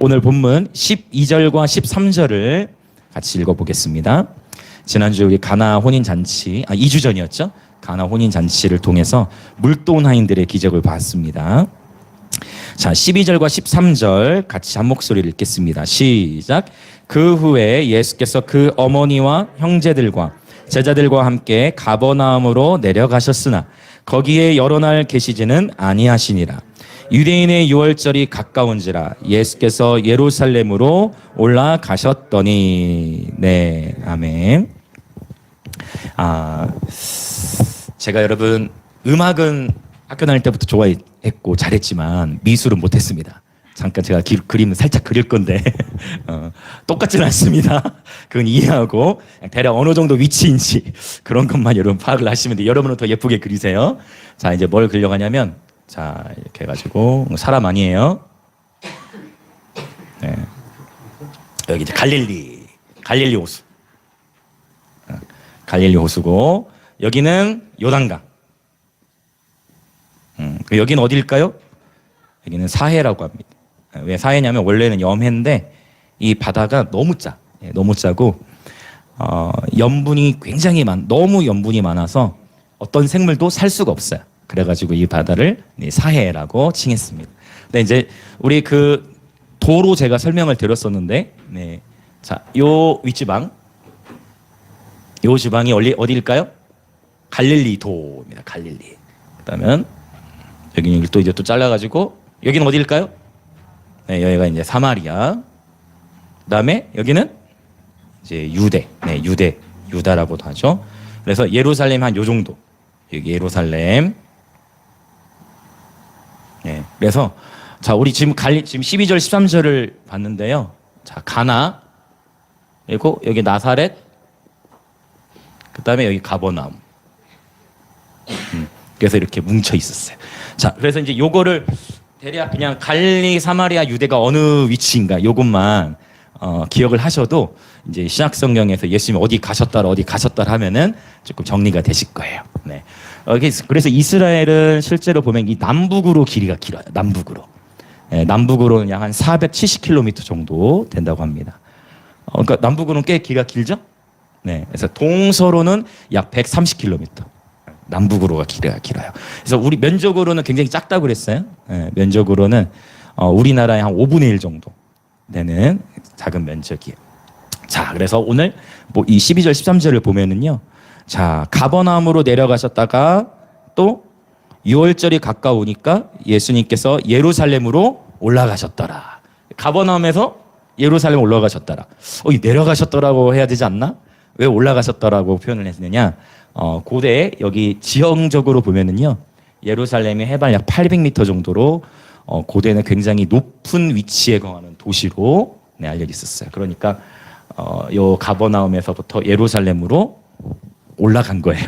오늘 본문 12절과 13절을 같이 읽어보겠습니다. 지난주 우리 가나 혼인잔치, 2주 전이었죠? 가나 혼인잔치를 통해서 물돈 하인들의 기적을 봤습니다. 자, 12절과 13절 같이 한 목소리를 읽겠습니다. 시작. 그 후에 예수께서 그 어머니와 형제들과 제자들과 함께 가버나움으로 내려가셨으나 거기에 여러 날 계시지는 아니하시니라. 유대인의 유월절이 가까운지라 예수께서 예루살렘으로 올라가셨더니. 네, 아멘. 제가 여러분 음악은 학교 다닐 때부터 좋아했고 잘했지만 미술은 못했습니다. 잠깐 제가 그림을 살짝 그릴 건데 똑같지는 않습니다. 그건 이해하고 대략 어느 정도 위치인지 그런 것만 여러분 파악을 하시면 돼요. 여러분은 더 예쁘게 그리세요. 자, 이제 뭘 그리려고 하냐면, 자, 이렇게 해가지고 사람 아니에요. 네. 여기 이제 갈릴리 호수. 갈릴리 호수고 여기는 요단강. 여기는 어디일까요? 여기는 사해라고 합니다. 왜 사해냐면 원래는 염해인데 이 바다가 너무 짜. 너무 짜고 염분이 굉장히 너무 염분이 많아서 어떤 생물도 살 수가 없어요. 그래가지고 이 바다를 사해라고 칭했습니다. 근데 이제 우리 그 도로 제가 설명을 드렸었는데, 네. 자, 요 윗지방, 요 지방이 어디일까요? 갈릴리도입니다. 갈릴리. 그다음에 여기는 또 이제 또 잘라가지고 여기는 어디일까요? 네, 여기가 이제 사마리아. 그다음에 여기는 이제 유대. 네, 유다라고도 하죠. 그래서 예루살렘 한 요 정도. 여기 예루살렘. 네, 그래서 자, 우리 지금 12절 13절을 봤는데요. 자, 가나, 그리고 여기 나사렛, 그다음에 여기 가버나움. 그래서 이렇게 뭉쳐 있었어요. 자, 그래서 이제 요거를 대략 그냥 갈릴리, 사마리아, 유대가 어느 위치인가 요것만 기억을 하셔도 이제 신약 성경에서 예수님이 어디 가셨다 하면은 조금 정리가 되실 거예요. 네. 그래서 이스라엘은 실제로 보면 이 남북으로 길이가 길어요. 남북으로. 네, 남북으로는 약 한 470km 정도 된다고 합니다. 그러니까 남북으로는 꽤 길이가 길죠? 네. 그래서 동서로는 약 130km. 남북으로가 길이가 길어요. 그래서 우리 면적으로는 굉장히 작다고 그랬어요. 네, 면적으로는 우리나라의 한 5분의 1 정도 되는 작은 면적이에요. 자, 그래서 오늘 뭐 이 12절 13절을 보면은요. 자, 가버나움으로 내려가셨다가 또 6월절이 가까우니까 예수님께서 예루살렘으로 올라가셨더라. 가버나움에서 예루살렘 올라가셨더라. 이 내려가셨더라고 해야 되지 않나? 왜 올라가셨더라고 표현을 했느냐? 고대 여기 지형적으로 보면은요. 예루살렘이 해발 약 800m 정도로 고대는 굉장히 높은 위치에 거하는 도시로 알려져 있었어요. 그러니까 요 가버나움에서부터 예루살렘으로 올라간 거예요.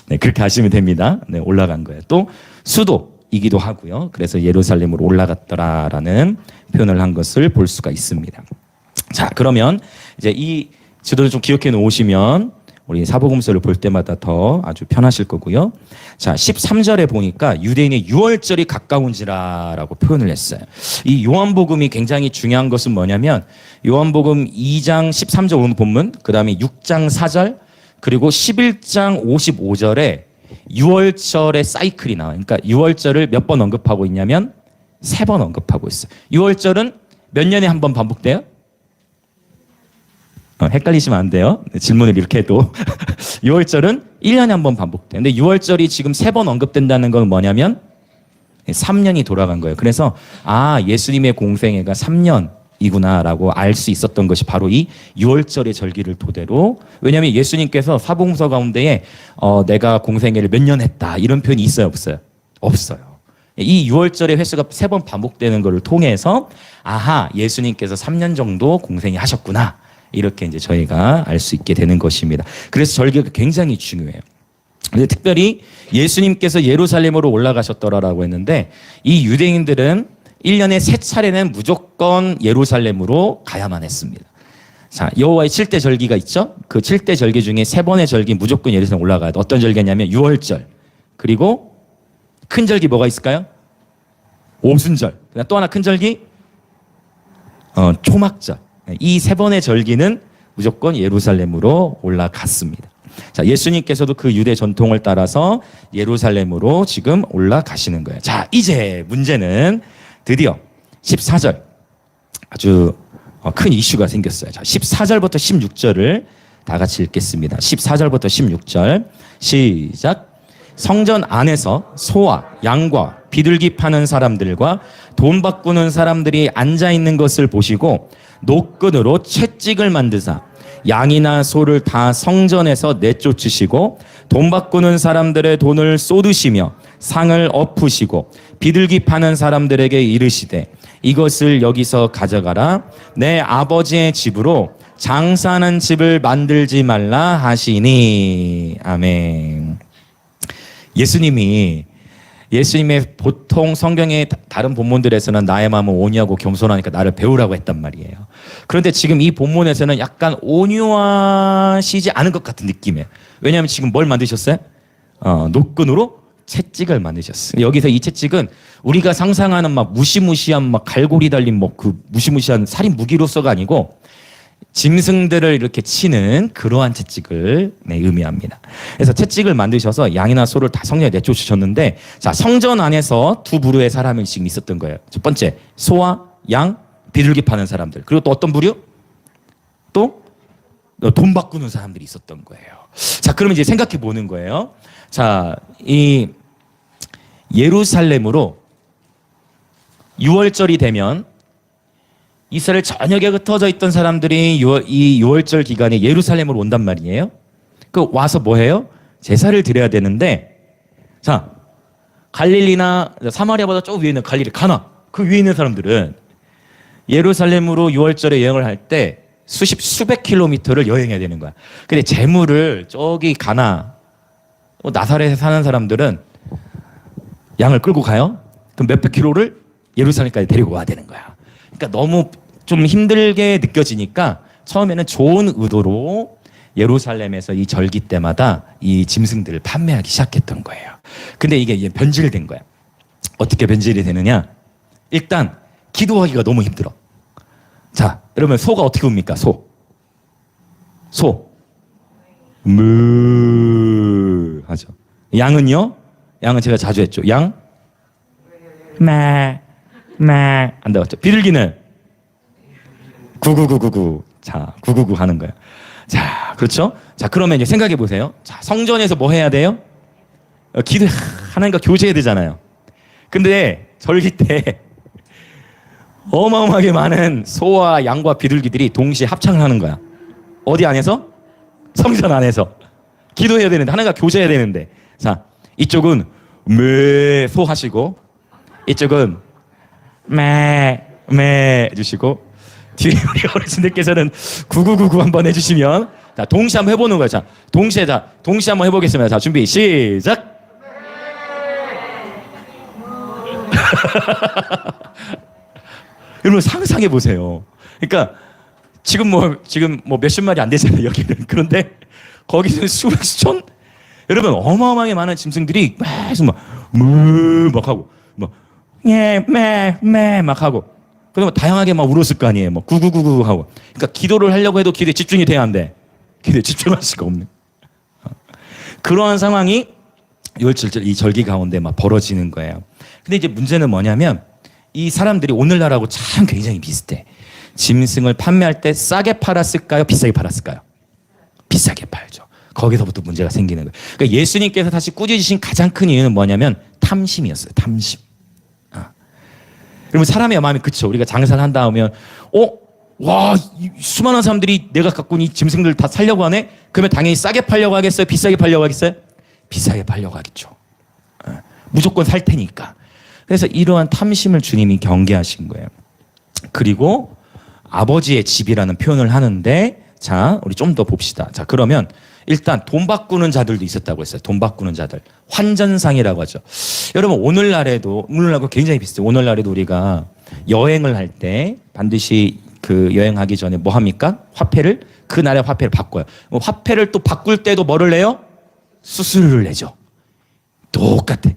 네, 그렇게 하시면 됩니다. 네, 올라간 거예요. 또 수도이기도 하고요. 그래서 예루살렘으로 올라갔더라라는 표현을 한 것을 볼 수가 있습니다. 자, 그러면 이제 이 지도를 좀 기억해 놓으시면 우리 사복음서를 볼 때마다 더 아주 편하실 거고요. 자, 13절에 보니까 유대인의 유월절이 가까운지라라고 표현을 했어요. 이 요한복음이 굉장히 중요한 것은 뭐냐면 요한복음 2장 13절 오늘 본문, 그 다음에 6장 4절, 그리고 11장 55절에 유월절의 사이클이 나와요. 그러니까 유월절을 몇 번 언급하고 있냐면 3번 언급하고 있어요. 유월절은 몇 년에 한 번 반복돼요? 헷갈리시면 안 돼요. 질문을 이렇게 해도. 6월절은 1년에 한 번 반복돼요. 근데 6월절이 지금 3번 언급된다는 건 뭐냐면 3년이 돌아간 거예요. 그래서 예수님의 공생애가 3년이구나라고 알 수 있었던 것이 바로 이 6월절의 절기를 토대로. 왜냐하면 예수님께서 사복음서 가운데에 내가 공생애를 몇 년 했다 이런 표현이 있어요, 없어요? 없어요. 이 6월절의 횟수가 3번 반복되는 것을 통해서 예수님께서 3년 정도 공생애 하셨구나. 이렇게 이제 저희가 알 수 있게 되는 것입니다. 그래서 절기가 굉장히 중요해요. 근데 특별히 예수님께서 예루살렘으로 올라가셨더라라고 했는데 이 유대인들은 1년에 3차례는 무조건 예루살렘으로 가야만 했습니다. 자, 여호와의 7대 절기가 있죠? 그 7대 절기 중에 3번의 절기 무조건 예루살렘 올라가야 돼. 어떤 절기냐면 유월절. 그리고 큰 절기 뭐가 있을까요? 오순절. 또 하나 큰 절기? 초막절. 이 세 번의 절기는 무조건 예루살렘으로 올라갔습니다. 자, 예수님께서도 그 유대 전통을 따라서 예루살렘으로 지금 올라가시는 거예요. 자, 이제 문제는 드디어 14절. 아주 큰 이슈가 생겼어요. 자, 14절부터 16절을 다 같이 읽겠습니다. 14절부터 16절 시작. 성전 안에서 소와 양과 비둘기 파는 사람들과 돈 바꾸는 사람들이 앉아 있는 것을 보시고 노끈으로 채찍을 만드사 양이나 소를 다 성전에서 내쫓으시고 돈 바꾸는 사람들의 돈을 쏟으시며 상을 엎으시고 비둘기 파는 사람들에게 이르시되 이것을 여기서 가져가라. 내 아버지의 집으로 장사하는 집을 만들지 말라 하시니. 아멘. 예수님의 보통 성경의 다른 본문들에서는 나의 마음은 온유하고 겸손하니까 나를 배우라고 했단 말이에요. 그런데 지금 이 본문에서는 약간 온유하시지 않은 것 같은 느낌이에요. 왜냐하면 지금 뭘 만드셨어요? 노끈으로 채찍을 만드셨어요. 여기서 이 채찍은 우리가 상상하는 막 무시무시한 막 갈고리 달린 뭐 그 무시무시한 살인 무기로서가 아니고 짐승들을 이렇게 치는 그러한 채찍을 의미합니다. 그래서 채찍을 만드셔서 양이나 소를 다 성전에 내쫓으셨는데, 자, 성전 안에서 두 부류의 사람이 지금 있었던 거예요. 첫 번째, 소와 양, 비둘기 파는 사람들. 그리고 또 어떤 부류? 또 돈 바꾸는 사람들이 있었던 거예요. 자, 그러면 이제 생각해 보는 거예요. 자, 이 예루살렘으로 6월절이 되면 이스라엘 전역에 흩어져 있던 사람들이 이 6월절 기간에 예루살렘으로 온단 말이에요. 그 와서 뭐 해요? 제사를 드려야 되는데, 자, 갈릴리나 사마리아보다 좀 위에 있는 갈릴리, 가나, 그 위에 있는 사람들은 예루살렘으로 6월절에 여행을 할 때 수백 킬로미터를 여행해야 되는 거야. 근데 재물을 저기 가나, 나사렛에 사는 사람들은 양을 끌고 가요. 그럼 몇백 킬로를 예루살렘까지 데리고 와야 되는 거야. 그러니까 너무 좀 힘들게 느껴지니까 처음에는 좋은 의도로 예루살렘에서 이 절기 때마다 이 짐승들을 판매하기 시작했던 거예요. 근데 이게 변질된 거야. 어떻게 변질이 되느냐? 일단 기도하기가 너무 힘들어. 자, 그러면 소가 어떻게 웁니까? 소. 무 하죠. 양은요? 양은 제가 자주 했죠. 양? 매 한다고. 비둘기는 구구구구구. 자, 구구구 하는 거예요. 자, 그렇죠? 자, 그러면 이제 생각해 보세요. 자, 성전에서 뭐 해야 돼요? 기도 하나님과 교제해야 되잖아요. 근데 절기 때 어마어마하게 많은 소와 양과 비둘기들이 동시에 합창을 하는 거야. 어디 안에서? 성전 안에서. 기도해야 되는데, 하나님과 교제해야 되는데. 자, 이쪽은 소 하시고, 이쪽은 매 해주시고, 뒤에 우리 어르신들께서는 9999 한번 해주시면, 자, 동시에 한번 해보는 거예요. 자, 동시에 한번 해보겠습니다. 자, 준비, 시작! 여러분 상상해 보세요. 그러니까 지금 몇십 마리 안 되잖아요, 여기는. 그런데 거기서는 수백 수천, 여러분 어마어마하게 많은 짐승들이 계속 막 하고 막 하고, 그러면 다양하게 막 울었을 거 아니에요. 뭐 구구구구 하고. 그러니까 기도를 하려고 해도 기도에 집중이 돼야 안 돼. 기도에 집중할 수가 없는 그러한 상황이 이 절기 가운데 막 벌어지는 거예요. 근데 이제 문제는 뭐냐면 이 사람들이 오늘날하고 참 굉장히 비슷해. 짐승을 판매할 때 싸게 팔았을까요? 비싸게 팔았을까요? 비싸게 팔죠. 거기서부터 문제가 생기는 거예요. 그러니까 예수님께서 다시 꾸짖으신 가장 큰 이유는 뭐냐면 탐심이었어요. 탐심. 여러분 사람의 마음이 그쵸. 우리가 장사를 한다 하면 와, 수많은 사람들이 내가 갖고 있는 이 짐승들 다 살려고 하네? 그러면 당연히 싸게 팔려고 하겠어요? 비싸게 팔려고 하겠어요? 비싸게 팔려고 하겠죠. 무조건 살 테니까. 그래서 이러한 탐심을 주님이 경계하신 거예요. 그리고 아버지의 집이라는 표현을 하는데, 자, 우리 좀 더 봅시다. 자, 그러면 일단 돈 바꾸는 자들도 있었다고 했어요. 돈 바꾸는 자들. 환전상이라고 하죠. 여러분 오늘날하고 굉장히 비슷해요. 오늘날에도 우리가 여행을 할 때 반드시 그 여행하기 전에 뭐 합니까? 그 나라의 화폐를 바꿔요. 화폐를 또 바꿀 때도 뭐를 내요? 수수료를 내죠. 똑같아.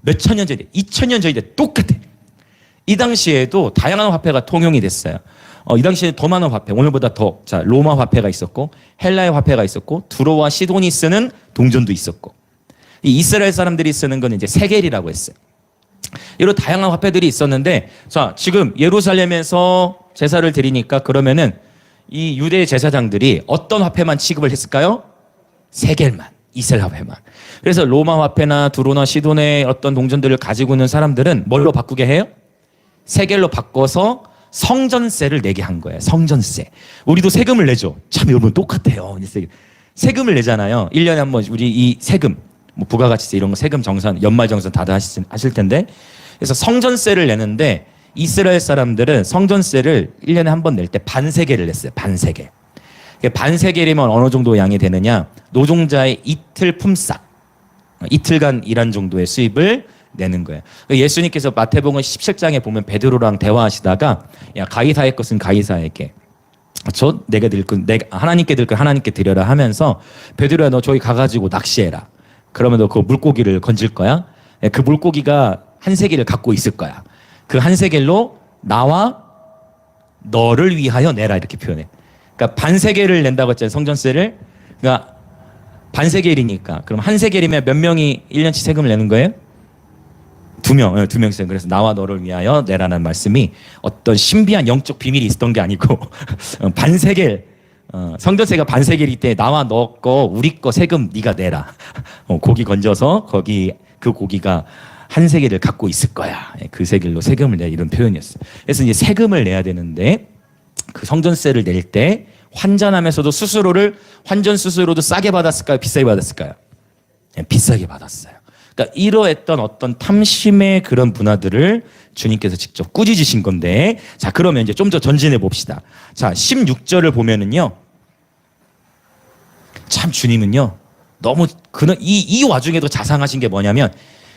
몇천 년 전인데, 2000년 전인데 똑같아. 이 당시에도 다양한 화폐가 통용이 됐어요. 이 당시에 더 많은 화폐, 오늘보다 더, 자, 로마 화폐가 있었고, 헬라의 화폐가 있었고, 두로와 시돈이 쓰는 동전도 있었고, 이 이스라엘 사람들이 쓰는 건 이제 세겔이라고 했어요. 이런 다양한 화폐들이 있었는데, 자, 지금 예루살렘에서 제사를 드리니까 그러면은 이 유대 제사장들이 어떤 화폐만 취급을 했을까요? 세겔만, 이스라엘 화폐만. 그래서 로마 화폐나 두로나 시돈의 어떤 동전들을 가지고 있는 사람들은 뭘로 바꾸게 해요? 세겔로 바꿔서 성전세를 내게 한 거예요. 성전세. 우리도 세금을 내죠. 참 여러분 똑같아요. 세금을 내잖아요. 1년에 한 번 우리 이 세금, 뭐 부가가치세 이런 거 세금 정산, 연말 정산 다들 하실 텐데, 그래서 성전세를 내는데 이스라엘 사람들은 성전세를 1년에 한 번 낼 때 반세겔을 냈어요. 반세겔. 반세겔이면 어느 정도 양이 되느냐? 노동자의 이틀 품삯, 이틀간 일한 정도의 수입을 내는 거예요. 예수님께서 마태복음 17장에 보면 베드로랑 대화하시다가, 야, 가이사의 것은 가이사에게, 내가 드릴 건 내가 하나님께 드릴 건 하나님께 드려라 하면서, 베드로야 너 저기 가가지고 낚시해라. 그러면 너 그 물고기를 건질 거야. 그 물고기가 한 세겔을 갖고 있을 거야. 그 한 세겔로 나와 너를 위하여 내라, 이렇게 표현해. 그러니까 반세겔을 낸다고 했잖아요. 성전세를. 그러니까 반세겔이니까 그럼 한 세겔이면 몇 명이 1년치 세금을 내는 거예요? 두 명씩. 그래서 나와 너를 위하여 내라는 말씀이 어떤 신비한 영적 비밀이 있었던 게 아니고 반세겔, 성전세가 반세겔일 때 나와 너 거 우리 거 세금 네가 내라. 고기 건져서 거기 그 고기가 한 세겔을 갖고 있을 거야. 그 세겔로 세금을 내라, 이런 표현이었어요. 그래서 이제 세금을 내야 되는데 그 성전세를 낼 때 환전하면서도 환전 수수료도 싸게 받았을까요? 비싸게 받았을까요? 비싸게 받았어요. 그러니까 이러했던 어떤 탐심의 그런 문화들을 주님께서 직접 꾸짖으신 건데, 자, 그러면 이제 좀 더 전진해 봅시다. 자, 16절을 보면은요, 참 주님은요, 너무 이 와중에도 자상하신 게 뭐냐면,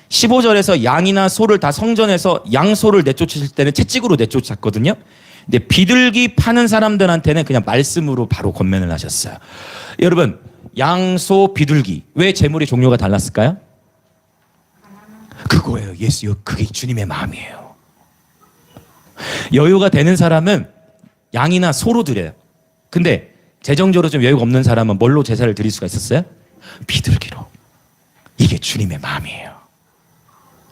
15절에서 양이나 소를 다 성전에서 양소를 내쫓으실 때는 채찍으로 내쫓았거든요. 근데 비둘기 파는 사람들한테는 그냥 말씀으로 바로 권면을 하셨어요. 여러분, 양소, 비둘기, 왜 재물의 종류가 달랐을까요? 그거예요. 그게 주님의 마음이에요. 여유가 되는 사람은 양이나 소로 드려요. 근데 재정적으로 좀 여유가 없는 사람은 뭘로 제사를 드릴 수가 있었어요? 비둘기로. 이게 주님의 마음이에요.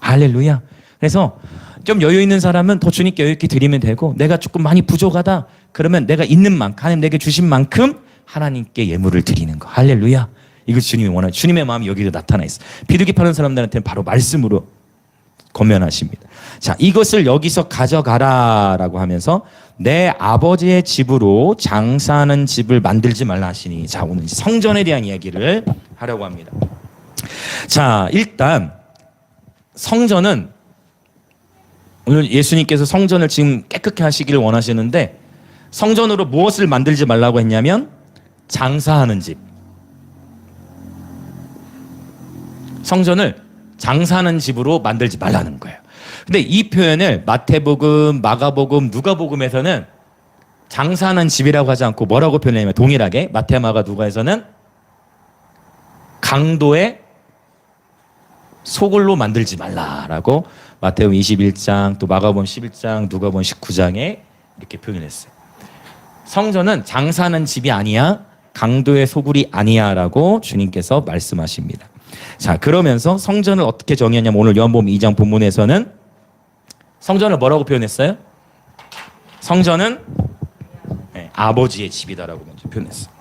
할렐루야. 그래서 좀 여유 있는 사람은 더 주님께 여유 있게 드리면 되고, 내가 조금 많이 부족하다 그러면 내가 있는 만큼, 하나님 내게 주신 만큼 하나님께 예물을 드리는 거. 할렐루야. 이걸 주님이 원하는, 주님의 마음이 여기도 나타나 있어. 비둘기 파는 사람들한테는 바로 말씀으로 권면하십니다. 자, 이것을 여기서 가져가라라고 하면서 내 아버지의 집으로 장사하는 집을 만들지 말라 하시니, 자, 오늘 성전에 대한 이야기를 하려고 합니다. 자, 일단 성전은, 오늘 예수님께서 성전을 지금 깨끗게 하시기를 원하시는데, 성전으로 무엇을 만들지 말라고 했냐면 장사하는 집. 성전을 장사하는 집으로 만들지 말라는 거예요. 근데 이 표현을 마태복음, 마가복음, 누가복음에서는 장사하는 집이라고 하지 않고 뭐라고 표현하냐면, 동일하게 마태, 마가, 누가에서는 강도의 소굴로 만들지 말라라고 마태복음 21장, 또 마가복음 11장, 누가복음 19장에 이렇게 표현했어요. 성전은 장사하는 집이 아니야, 강도의 소굴이 아니야라고 주님께서 말씀하십니다. 자, 그러면서 성전을 어떻게 정의하냐면, 오늘 요한복음 2장 본문에서는 성전을 뭐라고 표현했어요? 성전은 아버지의 집이다라고 먼저 표현했어요.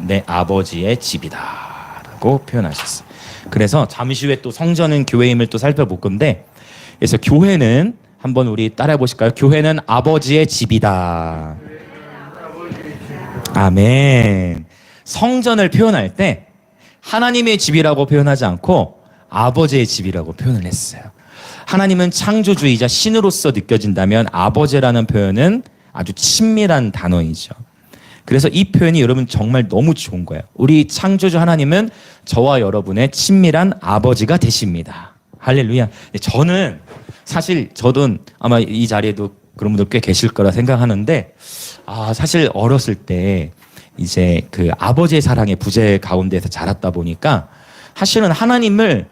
내 아버지의 집이다라고 표현하셨어요. 그래서 잠시 후에 또 성전은 교회임을 또 살펴볼 건데, 그래서 교회는 한번 우리 따라해 보실까요? 교회는 아버지의 집이다. 아멘. 성전을 표현할 때 하나님의 집이라고 표현하지 않고 아버지의 집이라고 표현을 했어요. 하나님은 창조주이자 신으로서 느껴진다면 아버지라는 표현은 아주 친밀한 단어이죠. 그래서 이 표현이 여러분 정말 너무 좋은 거예요. 우리 창조주 하나님은 저와 여러분의 친밀한 아버지가 되십니다. 할렐루야. 저는 사실 저도 아마 이 자리에도 그런 분들 꽤 계실 거라 생각하는데, 사실 어렸을 때 이제 그 아버지의 사랑의 부재 가운데서 자랐다 보니까 사실은 하나님을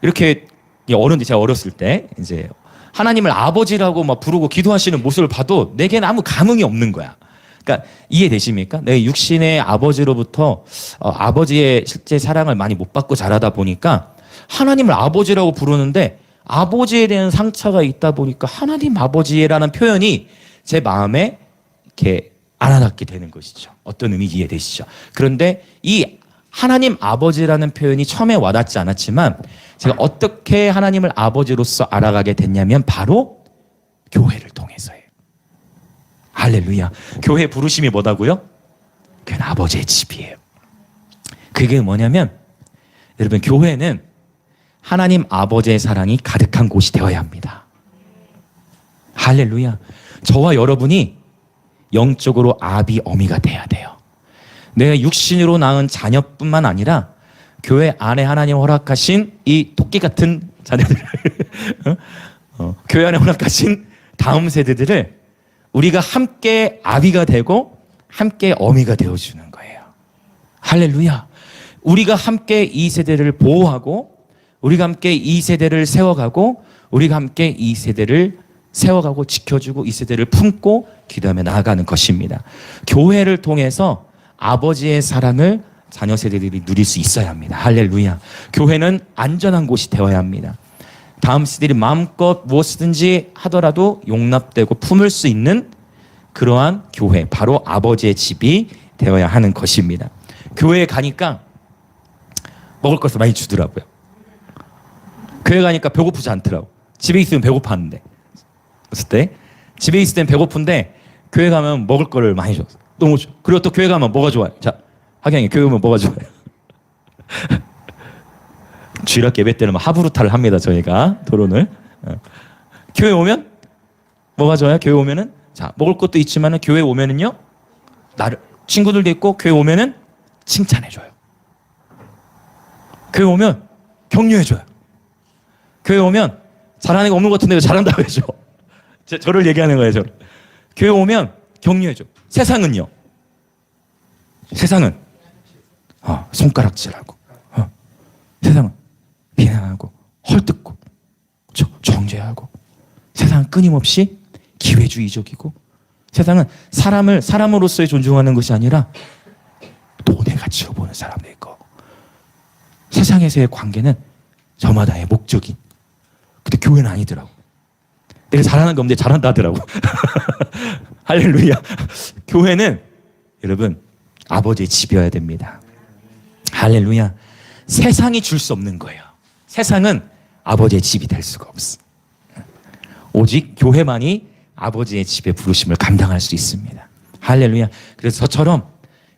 이렇게 이 어른들 제가 어렸을 때 이제 하나님을 아버지라고 막 부르고 기도하시는 모습을 봐도 내게는 아무 감흥이 없는 거야. 그러니까 이해되십니까? 내 육신의 아버지로부터 아버지의 실제 사랑을 많이 못 받고 자라다 보니까 하나님을 아버지라고 부르는데 아버지에 대한 상처가 있다 보니까 하나님 아버지라는 표현이 제 마음에 이렇게 안 와닿게 되는 것이죠. 어떤 의미인지 이해되시죠? 그런데 이 하나님 아버지라는 표현이 처음에 와닿지 않았지만 제가 어떻게 하나님을 아버지로서 알아가게 됐냐면 바로 교회를 통해서예요. 할렐루야. 교회 부르심이 뭐다고요? 교회는 아버지의 집이에요. 그게 뭐냐면 여러분 교회는 하나님 아버지의 사랑이 가득한 곳이 되어야 합니다. 할렐루야. 저와 여러분이 영적으로 아비 어미가 돼야 돼요. 내가 육신으로 낳은 자녀뿐만 아니라 교회 안에 하나님 허락하신 이 토끼 같은 자녀들 교회 안에 허락하신 다음 세대들을 우리가 함께 아비가 되고 함께 어미가 되어주는 거예요. 할렐루야. 우리가 함께 이 세대를 보호하고 우리가 함께 이 세대를 세워가고 우리가 함께 이 세대를 세워가고 지켜주고 이 세대를 품고 기도하며 나아가는 것입니다. 교회를 통해서 아버지의 사랑을 자녀 세대들이 누릴 수 있어야 합니다. 할렐루야. 교회는 안전한 곳이 되어야 합니다. 다음 세대들이 마음껏 무엇이든지 하더라도 용납되고 품을 수 있는 그러한 교회, 바로 아버지의 집이 되어야 하는 것입니다. 교회에 가니까 먹을 것을 많이 주더라고요. 교회 가니까 배고프지 않더라고. 집에 있으면 배고팠는데. 그랬을 때 집에 있을 땐 배고픈데 교회 가면 먹을 거를 많이 줘. 너무 좋아. 그리고 또 교회 가면 뭐가 좋아요? 자, 하경이 교회 오면 뭐가 좋아요? 주일학 예배 때는 하부루타를 합니다. 저희가 토론을. 교회 오면 뭐가 좋아요? 교회 오면은 자 먹을 것도 있지만은 교회 오면은요 나를 친구들도 있고 교회 오면은 칭찬해줘요. 교회 오면 격려해줘요. 교회 오면 잘하는 거 없는 것 같은데 왜 잘한다고 해줘. 저를 얘기하는 거예요. 저를. 교회 오면 격려해줘. 세상은요? 세상은 손가락질하고 세상은 비난하고 헐뜯고 정죄하고 세상은 끊임없이 기회주의적이고 세상은 사람을 사람으로서의 존중하는 것이 아니라 돈의 가치로 보는 사람도 있고 세상에서의 관계는 저마다의 목적인 근데 교회는 아니더라고. 내가 잘하는 게 없는데 잘한다 하더라고. 할렐루야. 교회는 여러분 아버지의 집이어야 됩니다. 할렐루야. 세상이 줄 수 없는 거예요. 세상은 아버지의 집이 될 수가 없어. 오직 교회만이 아버지의 집의 부르심을 감당할 수 있습니다. 할렐루야. 그래서 저처럼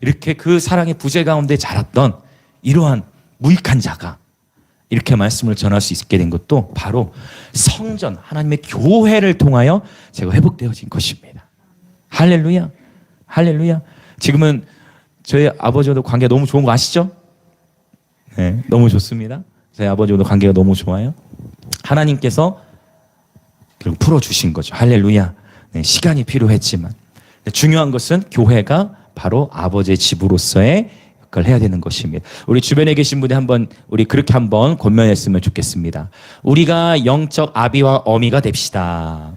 이렇게 그 사랑의 부재 가운데 자랐던 이러한 무익한 자가 이렇게 말씀을 전할 수 있게 된 것도 바로 성전, 하나님의 교회를 통하여 제가 회복되어진 것입니다. 할렐루야. 할렐루야. 지금은 저희 아버지와도 관계가 너무 좋은 거 아시죠? 네, 너무 좋습니다. 저희 아버지와도 관계가 너무 좋아요. 하나님께서 결국 풀어주신 거죠. 할렐루야. 네, 시간이 필요했지만 중요한 것은 교회가 바로 아버지의 집으로서의 역할을 해야 되는 것입니다. 우리 주변에 계신 분이 한번 우리 그렇게 한번 권면했으면 좋겠습니다. 우리가 영적 아비와 어미가 됩시다.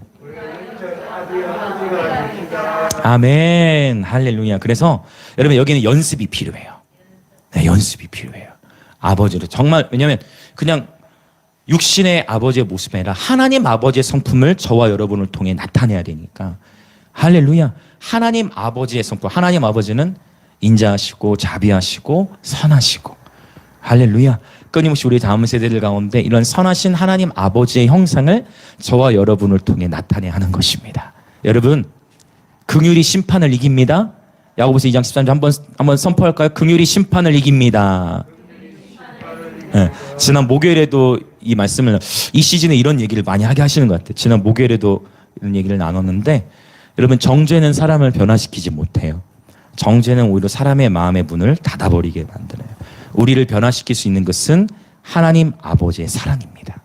아멘. 할렐루야. 그래서 여러분 여기는 연습이 필요해요. 네, 연습이 필요해요. 아버지를 정말 왜냐하면 그냥 육신의 아버지의 모습이 아니라 하나님 아버지의 성품을 저와 여러분을 통해 나타내야 되니까 할렐루야. 하나님 아버지의 성품. 하나님 아버지는 인자하시고 자비하시고 선하시고 할렐루야. 끊임없이 우리 다음 세대들 가운데 이런 선하신 하나님 아버지의 형상을 저와 여러분을 통해 나타내야 하는 것입니다. 여러분 긍휼이 심판을 이깁니다. 야고보서 2장 13절 한번 선포할까요? 긍휼이 심판을 이깁니다. 네, 지난 목요일에도 이 말씀을 이 시즌에 이런 얘기를 많이 하게 하시는 것 같아요. 지난 목요일에도 이런 얘기를 나눴는데 여러분 정죄는 사람을 변화시키지 못해요. 정죄는 오히려 사람의 마음의 문을 닫아버리게 만들어요. 우리를 변화시킬 수 있는 것은 하나님 아버지의 사랑입니다.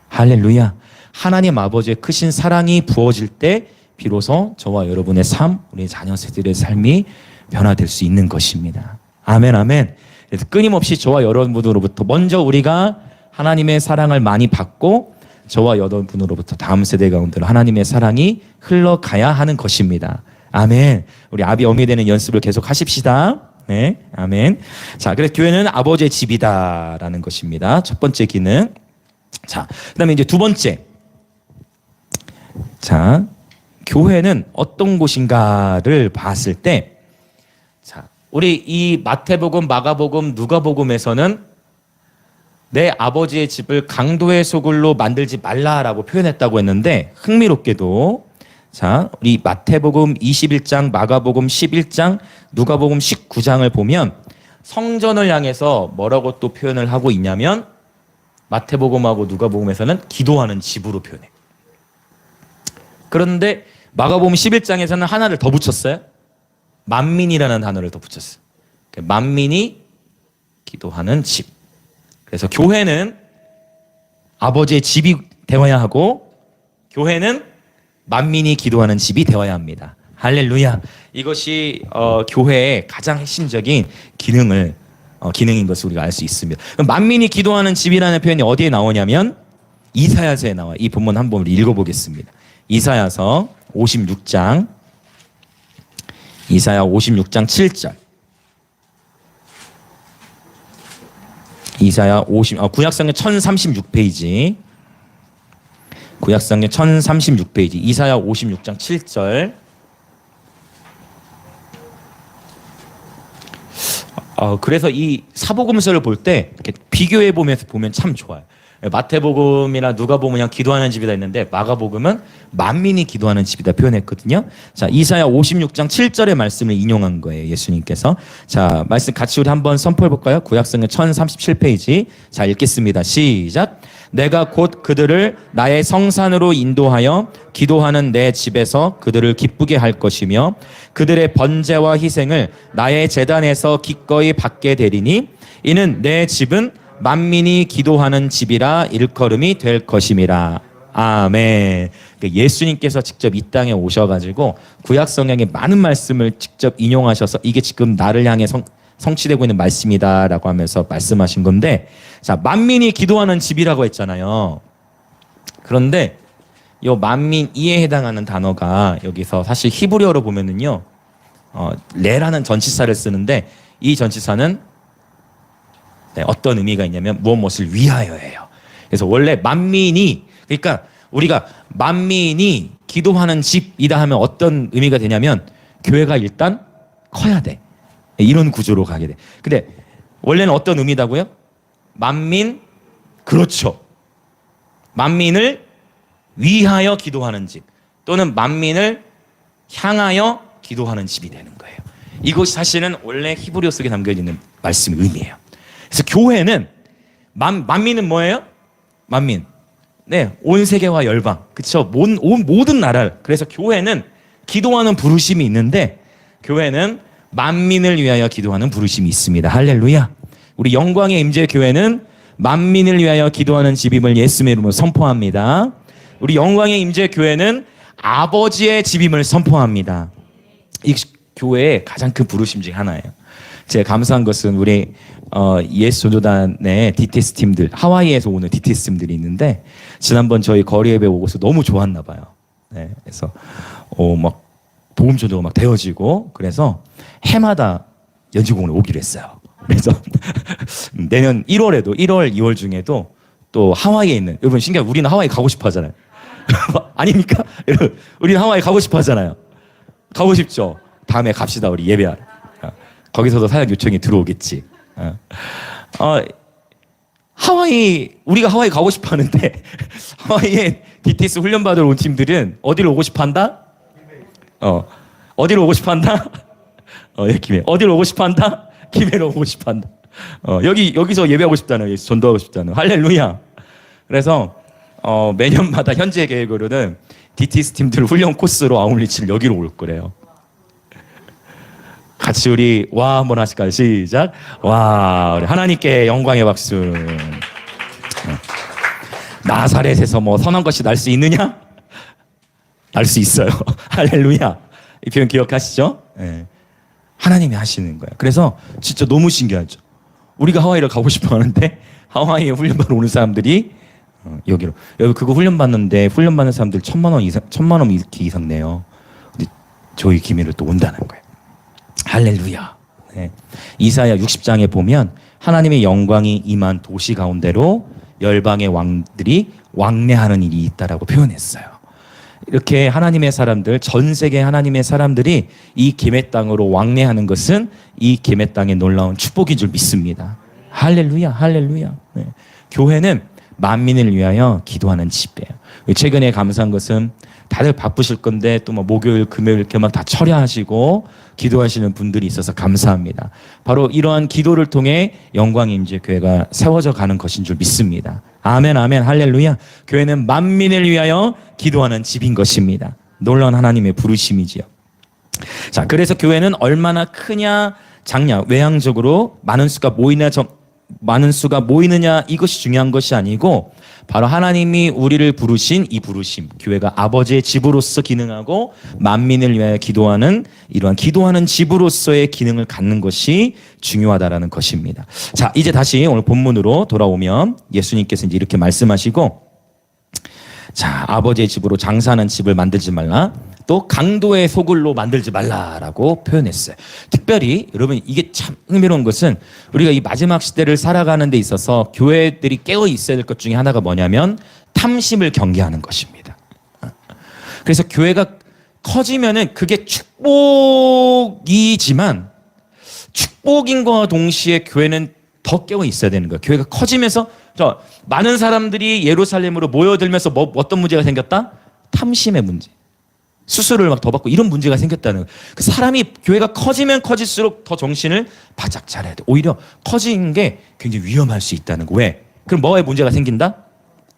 할렐루야. 하나님 아버지의 크신 사랑이 부어질 때 비로소 저와 여러분의 삶, 우리 자녀 세대의 삶이 변화될 수 있는 것입니다. 아멘 아멘. 그래서 끊임없이 저와 여러분으로부터 먼저 우리가 하나님의 사랑을 많이 받고 저와 여러분으로부터 다음 세대 가운데로 하나님의 사랑이 흘러가야 하는 것입니다. 아멘. 우리 아비 어미 되는 연습을 계속 하십시다. 네, 아멘. 자, 그래서 교회는 아버지의 집이다라는 것입니다. 첫 번째 기능. 자, 그다음에 이제 두 번째. 자, 교회는 어떤 곳인가를 봤을 때, 자, 우리 이 마태복음, 마가복음, 누가복음에서는 내 아버지의 집을 강도의 소굴로 만들지 말라라고 표현했다고 했는데, 흥미롭게도 자, 우리 마태복음 21장, 마가복음 11장, 누가복음 19장을 보면 성전을 향해서 뭐라고 또 표현을 하고 있냐면 마태복음하고 누가복음에서는 기도하는 집으로 표현해. 그런데 마가복음 11장에서는 하나를 더 붙였어요. 만민이라는 단어를 더 붙였어요. 만민이 기도하는 집. 그래서 교회는 아버지의 집이 되어야 하고 교회는 만민이 기도하는 집이 되어야 합니다. 할렐루야. 이것이 교회의 가장 핵심적인 기능인 것을 우리가 알 수 있습니다. 만민이 기도하는 집이라는 표현이 어디에 나오냐면 이사야서에 나와요. 이 본문 한번 읽어보겠습니다. 이사야서 56장, 이사야 56장 7절. 이사야 구약성경 1036페이지. 구약성경 1036페이지. 이사야 56장 7절. 그래서 이 사복음서를 볼 때 이렇게 비교해 보면 참 좋아요. 마태복음이나 누가복음은 그냥 기도하는 집이다 했는데 마가복음은 만민이 기도하는 집이다 표현했거든요. 자, 이사야 56장 7절의 말씀을 인용한 거예요. 예수님께서. 자, 말씀 같이 우리 한번 선포해 볼까요? 구약성경 1037페이지. 자, 읽겠습니다. 시작. 내가 곧 그들을 나의 성산으로 인도하여 기도하는 내 집에서 그들을 기쁘게 할 것이며 그들의 번제와 희생을 나의 제단에서 기꺼이 받게 되리니 이는 내 집은 만민이 기도하는 집이라 일컬음이 될 것임이라. 아멘. 예수님께서 직접 이 땅에 오셔가지고 구약성경의 많은 말씀을 직접 인용하셔서 이게 지금 나를 향해 성취되고 있는 말씀이다라고 하면서 말씀하신 건데, 자, 만민이 기도하는 집이라고 했잖아요. 그런데 이 만민이에 해당하는 단어가 여기서 사실 히브리어로 보면은요, 레라는 전치사를 쓰는데 이 전치사는 어떤 의미가 있냐면 무엇을 위하여예요. 그래서 원래 만민이, 그러니까 우리가 만민이 기도하는 집이다 하면 어떤 의미가 되냐면 교회가 일단 커야 돼. 이런 구조로 가게 돼. 근데 원래는 어떤 의미다고요? 만민, 그렇죠. 만민을 위하여 기도하는 집 또는 만민을 향하여 기도하는 집이 되는 거예요. 이것이 사실은 원래 히브리어 속에 담겨있는 말씀의 의미예요. 그래서 교회는 만민은 뭐예요? 만민. 네, 온 세계와 열방. 그렇죠? 모든 나라를. 그래서 교회는 기도하는 부르심이 있는데 교회는 만민을 위하여 기도하는 부르심이 있습니다. 할렐루야. 우리 영광의 임재 교회는 만민을 위하여 기도하는 집임을 예수님의 이름으로 선포합니다. 우리 영광의 임재 교회는 아버지의 집임을 선포합니다. 이 교회의 가장 큰 부르심 중 하나예요. 제가 감사한 것은 우리 예수 전도단의 DTS 팀들, 하와이에서 오는 DTS 팀들이 있는데 지난번 저희 거리 예배 오고서 너무 좋았나 봐요. 네, 그래서 막 복음 전도가 막 되어지고 그래서 해마다 연주공원에 오기로 했어요. 그래서 내년 1월에도 1월, 2월 중에도 또 하와이에 있는, 여러분 신기하게 우리는 하와이 가고 싶어 하잖아요. 아닙니까? 여러분 우리는 하와이 가고 싶어 하잖아요. 가고 싶죠? 다음에 갑시다 우리 예배하러. 거기서도 사역 요청이 들어오겠지. 우리가 하와이 가고 싶어 하는데 하와이에 DTS 훈련 받으러 온 팀들은 어디로 오고 싶어 한다? 어디로 오고 싶어 한다? 김해. 어디로 오고 싶어 한다? 김해로 오고 싶어 한다. 여기서 예배하고 싶다는, 전도하고 싶다는. 할렐루야. 그래서 매년마다 현재 계획으로는 DTS 팀들 훈련 코스로 아울리치를 여기로 올 거래요. 같이 우리 와 한번 하실까요? 시작. 와, 우리 하나님께 영광의 박수. 나사렛에서 뭐 선한 것이 날 수 있느냐? 날 수 있어요. 할렐루야. 이 표현 기억하시죠? 네. 하나님이 하시는 거예요. 그래서 진짜 너무 신기하죠. 우리가 하와이를 가고 싶어 하는데 하와이에 훈련받으러 오는 사람들이 여기로 여기 그거 훈련받는데 훈련받는 사람들 1,000만 원 이상 내요. 근데 저희 기밀을 또 온다는 거예요. 할렐루야. 네. 이사야 60장에 보면 하나님의 영광이 임한 도시 가운데로 열방의 왕들이 왕래하는 일이 있다라고 표현했어요. 이렇게 하나님의 사람들, 전 세계 하나님의 사람들이 이 기회 땅으로 왕래하는 것은 이 기회 땅의 놀라운 축복인 줄 믿습니다. 할렐루야, 할렐루야. 네. 교회는 만민을 위하여 기도하는 집이에요. 최근에 감사한 것은 다들 바쁘실 건데 또 뭐 목요일, 금요일 이렇게 막 다 철야하시고 기도하시는 분들이 있어서 감사합니다. 바로 이러한 기도를 통해 영광의 임재 교회가 세워져 가는 것인 줄 믿습니다. 아멘, 아멘, 할렐루야. 교회는 만민을 위하여 기도하는 집인 것입니다. 놀라운 하나님의 부르심이지요. 자, 그래서 교회는 얼마나 크냐 작냐, 외향적으로 많은 수가 모이느냐 이것이 중요한 것이 아니고 바로 하나님이 우리를 부르신 이 부르심, 교회가 아버지의 집으로서 기능하고 만민을 위하여 기도하는 이러한 기도하는 집으로서의 기능을 갖는 것이 중요하다라는 것입니다. 자, 이제 다시 오늘 본문으로 돌아오면 예수님께서 이제 이렇게 말씀하시고, 자, 아버지의 집으로 장사하는 집을 만들지 말라, 또 강도의 소굴로 만들지 말라라고 표현했어요. 특별히 여러분 이게 참 흥미로운 것은 우리가 이 마지막 시대를 살아가는 데 있어서 교회들이 깨어 있어야 될 것 중에 하나가 뭐냐면 탐심을 경계하는 것입니다. 그래서 교회가 커지면은 그게 축복이지만 축복인과 동시에 교회는 더 깨어 있어야 되는 거예요. 교회가 커지면서 많은 사람들이 예루살렘으로 모여들면서 어떤 문제가 생겼다? 탐심의 문제. 수수료를 막 더 받고 이런 문제가 생겼다는 거예요. 그 사람이 교회가 커지면 커질수록 더 정신을 바짝 차려야 돼. 오히려 커지는 게 굉장히 위험할 수 있다는 거. 왜? 그럼 뭐에 문제가 생긴다?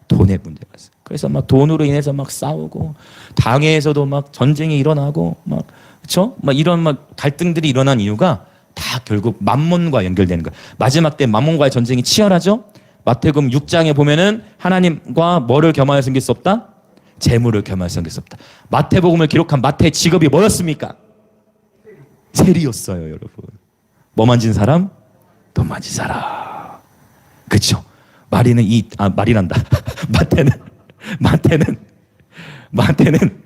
돈의 문제가 있어. 그래서 막 돈으로 인해서 막 싸우고 당회에서도 막 전쟁이 일어나고 막 그렇죠? 막 이런 막 갈등들이 일어난 이유가 다 결국 만몬과 연결되는 거예요. 마지막 때 만몬과의 전쟁이 치열하죠. 마태복음 6장에 보면은 하나님과 뭐를 겸하여 섬길 수 없다? 재물을 겸하여 섬길 수 없다. 마태복음을 기록한 마태의 직업이 뭐였습니까? 세리였어요, 여러분. 뭐 만진 사람? 돈 만진 사람. 그렇죠? 마리란다. 마태는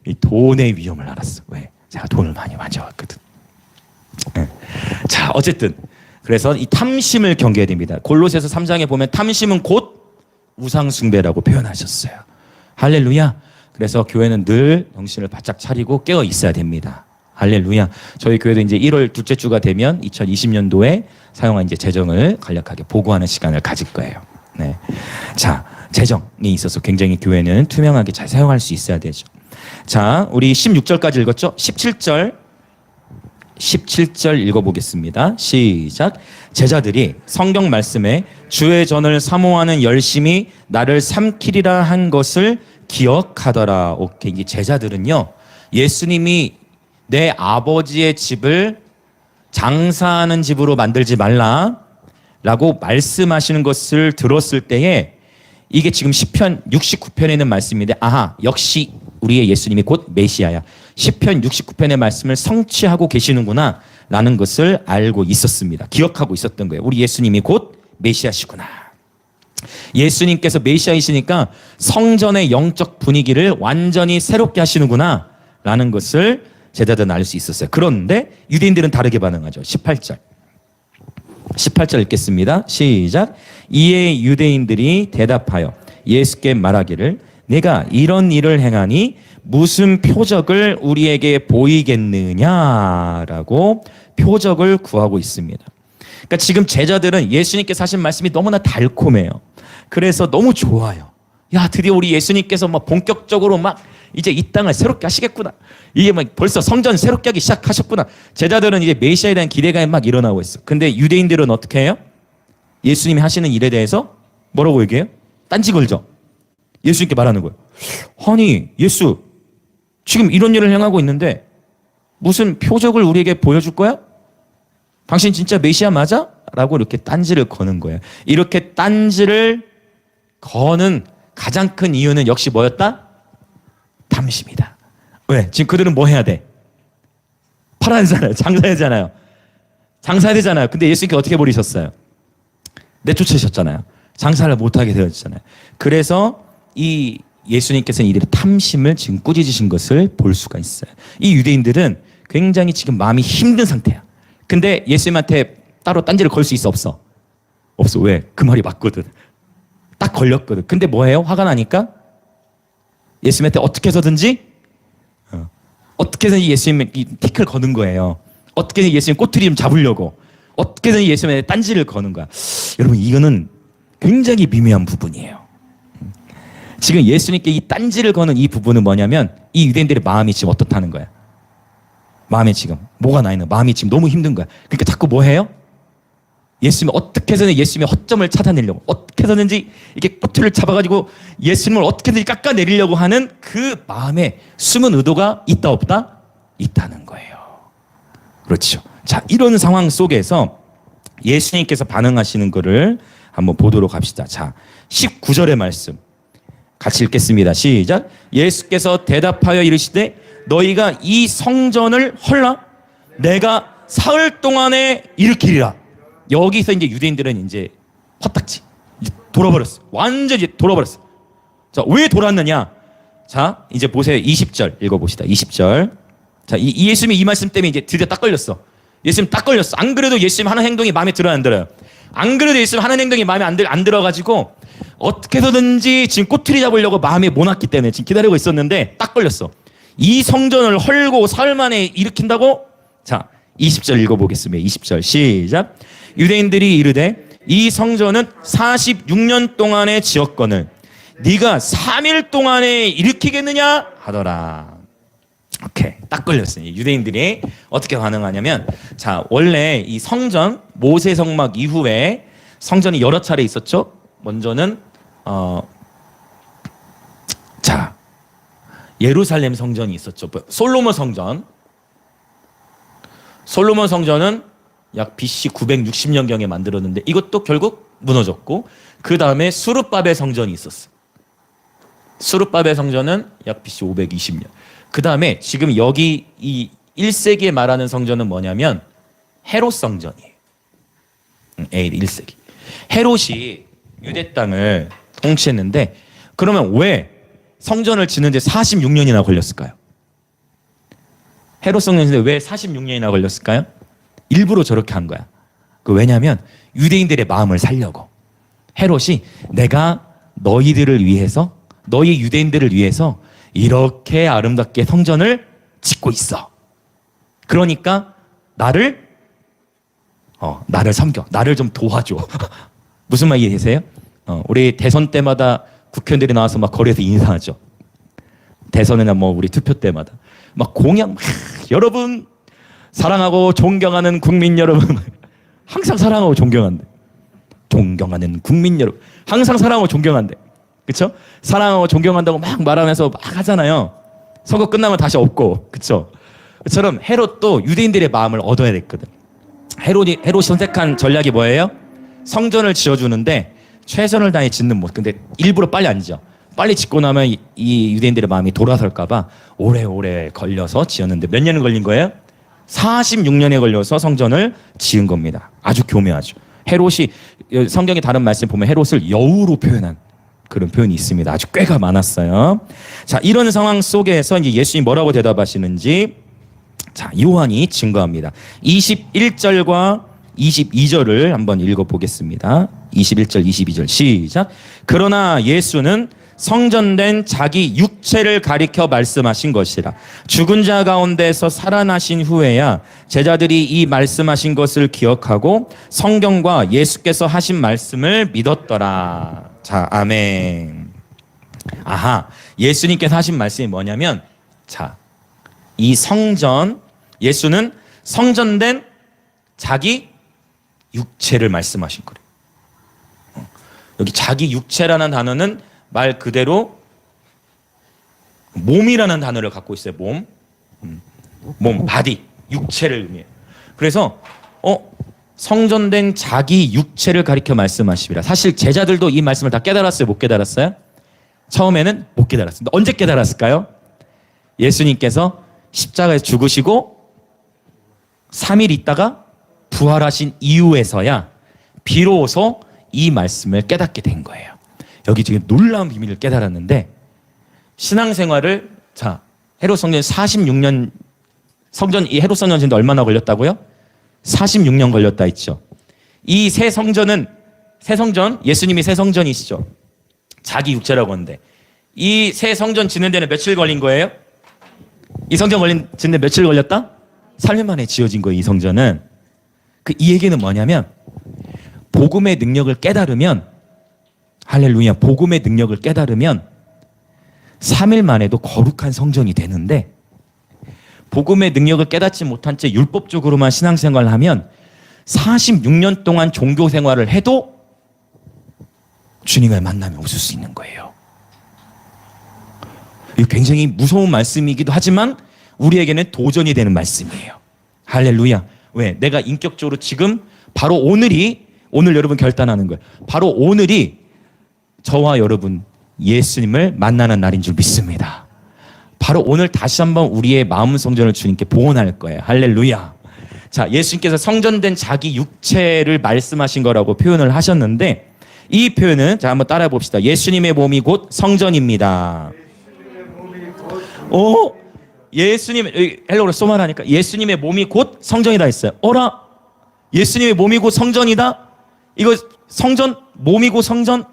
이 돈의 위험을 알았어. 왜? 제가 돈을 많이 만져왔거든. 네. 자, 어쨌든 그래서 이 탐심을 경계해야 됩니다. 골로새서 3장에 보면 탐심은 곧 우상 숭배라고 표현하셨어요. 할렐루야. 그래서 교회는 늘 정신을 바짝 차리고 깨어 있어야 됩니다. 할렐루야. 저희 교회도 이제 1월 둘째 주가 되면 2020년도에 사용한 이제 재정을 간략하게 보고하는 시간을 가질 거예요. 네. 자, 재정이 있어서 굉장히 교회는 투명하게 잘 사용할 수 있어야 되죠. 자, 우리 16절까지 읽었죠? 17절 읽어보겠습니다. 시작. 제자들이 성경 말씀에 주의 전을 사모하는 열심히 나를 삼키리라 한 것을 기억하더라. 오케이. 이 제자들은요, 예수님이 내 아버지의 집을 장사하는 집으로 만들지 말라라고 말씀하시는 것을 들었을 때에 이게 지금 시편 69편에 있는 말씀인데, 아하, 역시 우리의 예수님이 곧 메시아야. 시편 69편의 말씀을 성취하고 계시는구나 라는 것을 알고 있었습니다. 기억하고 있었던 거예요. 우리 예수님이 곧 메시아시구나. 예수님께서 메시아이시니까 성전의 영적 분위기를 완전히 새롭게 하시는구나 라는 것을 제자들은 알 수 있었어요. 그런데 유대인들은 다르게 반응하죠. 18절 읽겠습니다. 시작. 이에 유대인들이 대답하여 예수께 말하기를 내가 이런 일을 행하니 무슨 표적을 우리에게 보이겠느냐라고 표적을 구하고 있습니다. 그러니까 지금 제자들은 예수님께서 하신 말씀이 너무나 달콤해요. 그래서 너무 좋아요. 야, 드디어 우리 예수님께서 막 본격적으로 막 이제 이 땅을 새롭게 하시겠구나. 이게 막 벌써 성전 새롭게 하기 시작하셨구나. 제자들은 이제 메시아에 대한 기대감이 막 일어나고 있어. 근데 유대인들은 어떻게 해요? 예수님이 하시는 일에 대해서 뭐라고 얘기해요? 딴지 걸죠. 예수님께 말하는 거예요. 아니, 예수, 지금 이런 일을 행하고 있는데 무슨 표적을 우리에게 보여줄 거야? 당신 진짜 메시아 맞아? 라고 이렇게 딴지를 거는 거예요. 이렇게 딴지를 거는 가장 큰 이유는 역시 뭐였다? 탐심이다. 왜? 지금 그들은 뭐 해야 돼? 팔아야 되잖아요. 장사해야 되잖아요. 장사해야 되잖아요. 근데 예수님께 어떻게 버리셨어요? 내쫓으셨잖아요. 장사를 못하게 되었잖아요. 그래서 이 예수님께서는 이들의 탐심을 지금 꾸짖으신 것을 볼 수가 있어요. 이 유대인들은 굉장히 지금 마음이 힘든 상태야. 근데 예수님한테 따로 딴지를 걸 수 있어, 없어? 없어. 왜? 그 말이 맞거든. 딱 걸렸거든. 근데 뭐예요? 화가 나니까 예수님한테 어떻게 해서든지 어떻게든 예수님의 티켓을 거는 거예요. 어떻게든 예수님 꼬투리 좀 잡으려고 어떻게든 예수님한테 딴지를 거는 거야. 여러분, 이거는 굉장히 미묘한 부분이에요. 지금 예수님께 이 딴지를 거는 이 부분은 뭐냐면 이 유대인들의 마음이 지금 어떻다는 거야. 마음에 지금 뭐가 나 있는 마음이 지금 너무 힘든 거야. 그러니까 자꾸 뭐 해요? 예수님 어떻게 해서든 예수님의 허점을 찾아내려고 어떻게 해서든지 이렇게 꼬투리를 잡아가지고 예수님을 어떻게든지 깎아내리려고 하는 그 마음에 숨은 의도가 있다 없다? 있다는 거예요. 그렇죠. 자, 이런 상황 속에서 예수님께서 반응하시는 것을 한번 보도록 합시다. 자, 19절의 말씀 같이 읽겠습니다. 시작. 예수께서 대답하여 이르시되 너희가 이 성전을 헐라? 내가 사흘 동안에 일으키리라. 여기서 이제 유대인들은 이제 헛딱지 돌아버렸어. 완전히 돌아버렸어. 자, 왜 돌았느냐? 자, 이제 보세요. 20절 읽어봅시다. 20절. 자, 이 예수님이 이 말씀 때문에 이제 드디어 딱 걸렸어. 예수님 딱 걸렸어. 안 그래도 예수님 하는 행동이 마음에 들어요, 안 들어요? 안 그래도 예수님 하는 행동이 마음에 안 들어가지고 어떻게 해서든지 지금 꼬투리 잡으려고 마음에 못 왔기 때문에 지금 기다리고 있었는데 딱 걸렸어. 이 성전을 헐고 사흘 만에 일으킨다고? 자, 20절 읽어보겠습니다. 20절 시작. 유대인들이 이르되 이 성전은 46년 동안에 지었거늘 네가 3일 동안에 일으키겠느냐 하더라. 오케이, 딱 걸렸어요. 유대인들이 어떻게 반응하냐면, 자, 원래 이 성전 모세 성막 이후에 성전이 여러 차례 있었죠. 먼저는 자, 예루살렘 성전이 있었죠. 솔로몬 성전. 솔로몬 성전은 약 BC 960년경에 만들었는데 이것도 결국 무너졌고, 그 다음에 수르바벨 성전이 있었어. 수르바벨 성전은 약 BC 520년. 그 다음에 지금 여기 이 1세기에 말하는 성전은 뭐냐면 헤롯 성전이에요. AD 1세기. 헤롯이 유대 땅을 통치했는데, 그러면 왜 성전을 짓는데 46년이나 걸렸을까요? 헤롯 성전인데 왜 46년이나 걸렸을까요? 일부러 저렇게 한 거야. 왜냐하면 유대인들의 마음을 살려고. 헤롯이 내가 너희들을 위해서, 너희 유대인들을 위해서 이렇게 아름답게 성전을 짓고 있어. 그러니까 나를 섬겨. 나를 좀 도와줘. 무슨 말 이해되세요? 우리 대선 때마다 국회의원들이 나와서 막 거리에서 인사하죠. 대선이나 뭐 우리 투표 때마다 막 공약, 여러분 사랑하고 존경하는 국민 여러분, 항상 사랑하고 존경한대. 존경하는 국민 여러분, 항상 사랑하고 존경한대. 그렇죠? 사랑하고 존경한다고 막 말하면서 막 하잖아요. 선거 끝나면 다시 없고, 그렇죠? 그처럼 헤롯도 유대인들의 마음을 얻어야 됐거든. 헤롯이 선택한 전략이 뭐예요? 성전을 지어주는데 최선을 다해 짓는 모습. 근데 일부러 빨리 안 지어. 빨리 짓고 나면 이 유대인들의 마음이 돌아설까봐 오래오래 걸려서 지었는데 몇 년을 걸린 거예요? 46년에 걸려서 성전을 지은 겁니다. 아주 교묘하죠. 헤롯이, 성경의 다른 말씀 보면 헤롯을 여우로 표현한 그런 표현이 있습니다. 아주 꾀가 많았어요. 자, 이런 상황 속에서 이제 예수님이 뭐라고 대답하시는지, 자, 요한이 증거합니다. 21절과 22절을 한번 읽어보겠습니다. 21절, 22절 시작. 그러나 예수는 성전된 자기 육체를 가리켜 말씀하신 것이라. 죽은 자 가운데서 살아나신 후에야 제자들이 이 말씀하신 것을 기억하고 성경과 예수께서 하신 말씀을 믿었더라. 자, 아멘. 아하, 예수님께서 하신 말씀이 뭐냐면, 자, 이 성전, 예수는 성전된 자기 육체를 말씀하신 거래요. 여기 자기 육체라는 단어는 말 그대로 몸이라는 단어를 갖고 있어요. 몸, 바디, 육체를 의미해요. 그래서 성전된 자기 육체를 가리켜 말씀하시리라. 사실 제자들도 이 말씀을 다 깨달았어요? 못 깨달았어요? 처음에는 못 깨달았습니다. 언제 깨달았을까요? 예수님께서 십자가에서 죽으시고 3일 있다가 부활하신 이후에서야 비로소 이 말씀을 깨닫게 된 거예요. 여기 지금 놀라운 비밀을 깨달았는데 신앙생활을 헤롯 성전 46년 이 헤롯 성전 짓는데 얼마나 걸렸다고요? 46년 걸렸다 했죠. 이 새 성전 예수님이 새 성전이시죠. 자기 육체라고 하는데 이 새 성전 짓는 데는 며칠 걸린 거예요? 이 성전 짓는 데 며칠 걸렸다? 3년 만에 지어진 거예요. 이 성전은. 이 얘기는 뭐냐면 복음의 능력을 깨달으면 할렐루야, 복음의 능력을 깨달으면 3일 만에도 거룩한 성전이 되는데 복음의 능력을 깨닫지 못한 채 율법적으로만 신앙생활을 하면 46년 동안 종교 생활을 해도 주님을 만나면 웃을 수 있는 거예요. 이거 굉장히 무서운 말씀이기도 하지만 우리에게는 도전이 되는 말씀이에요. 할렐루야. 왜? 내가 인격적으로 지금 바로 오늘 여러분 결단하는 거예요. 바로 오늘이 저와 여러분 예수님을 만나는 날인 줄 믿습니다. 바로 오늘 다시 한번 우리의 마음 성전을 주님께 봉헌할 거예요. 할렐루야. 자, 예수님께서 성전된 자기 육체를 말씀하신 거라고 표현을 하셨는데 이 표현은 한번 따라해 봅시다. 예수님의 몸이 곧 성전입니다. 헬로로 소말하니까 예수님의 몸이 곧 성전이다 했어요. 예수님의 몸이 곧 성전이다? 이거 성전, 몸이 곧 성전?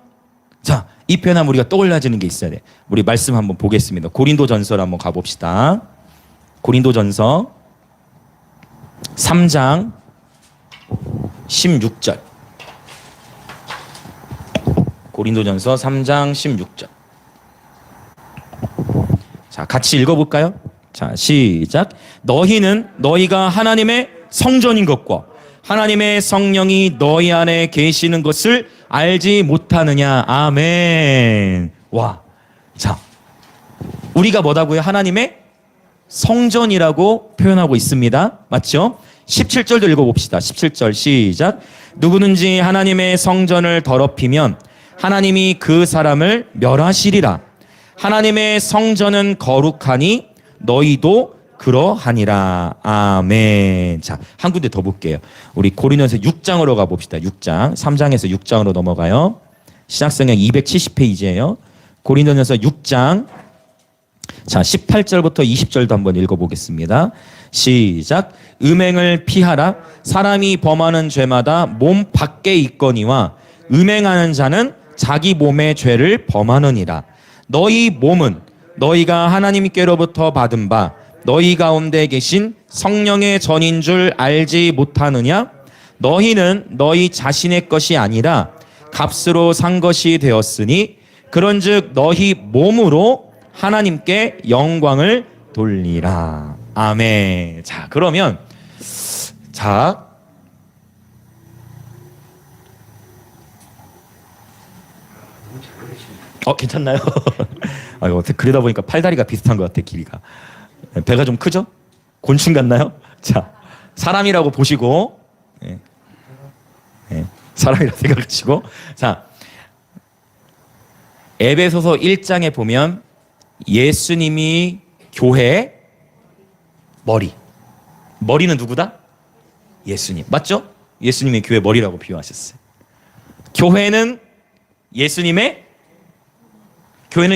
자, 이 표현하면 우리가 떠올라지는 게 있어야 돼. 우리 말씀 한번 보겠습니다. 고린도전서로 한번 가봅시다. 고린도전서 3장 16절. 고린도전서 3장 16절. 자, 같이 읽어볼까요? 자, 시작. 너희가 하나님의 성전인 것과 하나님의 성령이 너희 안에 계시는 것을 알지 못하느냐. 아멘. 와. 자, 우리가 뭐다고요? 하나님의 성전이라고 표현하고 있습니다. 맞죠? 17절도 읽어봅시다. 17절 시작. 누구든지 하나님의 성전을 더럽히면 하나님이 그 사람을 멸하시리라. 하나님의 성전은 거룩하니 너희도 그러하니라. 아멘. 자, 한 군데 더 볼게요. 우리 고린도전서 6장으로 가봅시다. 6장. 3장에서 6장으로 넘어가요. 신약성경 270페이지예요. 고린도전서 6장. 자, 18절부터 20절도 한번 읽어보겠습니다. 시작. 음행을 피하라. 사람이 범하는 죄마다 몸 밖에 있거니와 음행하는 자는 자기 몸의 죄를 범하느니라. 너희 몸은 너희가 하나님께로부터 받은 바 너희 가운데 계신 성령의 전인 줄 알지 못하느냐? 너희는 너희 자신의 것이 아니라 값으로 산 것이 되었으니 그런즉 너희 몸으로 하나님께 영광을 돌리라. 아멘. 자, 그러면 괜찮나요? 어떻게 그러다 보니까 팔다리가 비슷한 것 같아, 길이가. 배가 좀 크죠? 곤충 같나요? 자, 사람이라고 보시고, 사람이라고 생각하시고, 자, 에베소서 1장에 보면 예수님이 교회의 머리는 누구다? 예수님. 맞죠? 예수님이 교회 머리라고 비유하셨어요. 교회는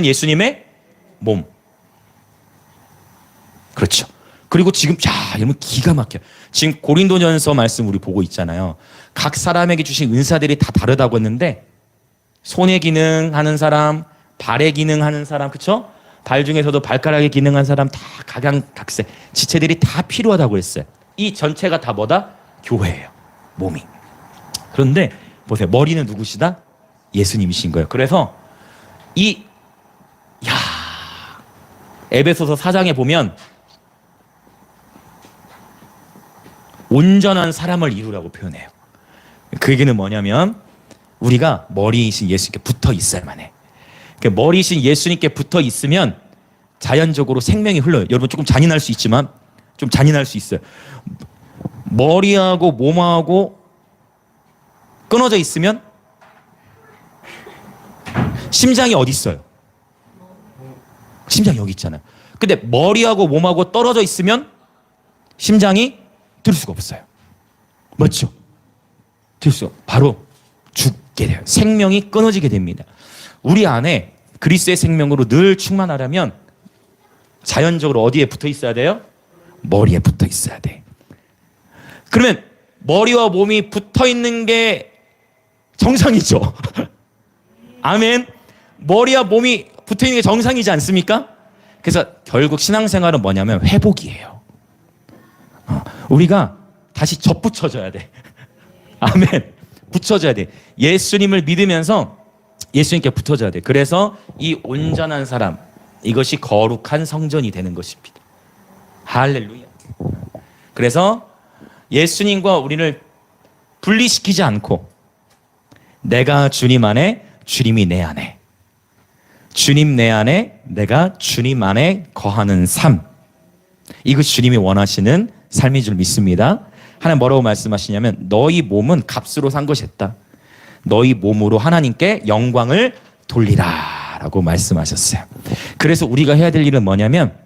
예수님의 몸. 그렇죠. 그리고 지금 여러분 기가 막혀. 지금 고린도전서 말씀 우리 보고 있잖아요. 각 사람에게 주신 은사들이 다 다르다고 했는데 손의 기능 하는 사람, 발의 기능 하는 사람, 그렇죠? 발 중에서도 발가락의 기능한 사람 다 각양각색 지체들이 다 필요하다고 했어요. 이 전체가 다 뭐다? 교회예요. 몸이. 그런데 보세요. 머리는 누구시다? 예수님이신 거예요. 그래서 에베소서 4장에 보면 온전한 사람을 이루라고 표현해요. 그 얘기는 뭐냐면 우리가 머리이신 예수님께 붙어 있어야만 해. 머리이신 예수님께 붙어 있으면 자연적으로 생명이 흘러요. 여러분 조금 잔인할 수 있지만 좀 잔인할 수 있어요. 머리하고 몸하고 끊어져 있으면 심장이 어디 있어요? 심장이 여기 있잖아요. 근데 머리하고 몸하고 떨어져 있으면 심장이 들 수가 없어요. 맞죠? 들 수가 바로 죽게 돼요. 생명이 끊어지게 됩니다. 우리 안에 그리스도의 생명으로 늘 충만하려면 자연적으로 어디에 붙어 있어야 돼요? 머리에 붙어 있어야 돼. 그러면 머리와 몸이 붙어 있는 게 정상이죠. 아멘. 머리와 몸이 붙어 있는 게 정상이지 않습니까? 그래서 결국 신앙생활은 뭐냐면 회복이에요. 우리가 다시 접붙여져야 돼. 아멘. 붙여져야 돼. 예수님을 믿으면서 예수님께 붙어져야 돼. 그래서 이 온전한 사람, 이것이 거룩한 성전이 되는 것입니다. 할렐루야. 그래서 예수님과 우리를 분리시키지 않고 내가 주님 안에, 주님이 내 안에, 주님 내 안에, 내가 주님 안에 거하는 삶, 이것이 주님이 원하시는 삶인 줄 믿습니다. 하나님 뭐라고 말씀하시냐면 너희 몸은 값으로 산 것이었다. 너희 몸으로 하나님께 영광을 돌리라 라고 말씀하셨어요. 그래서 우리가 해야 될 일은 뭐냐면,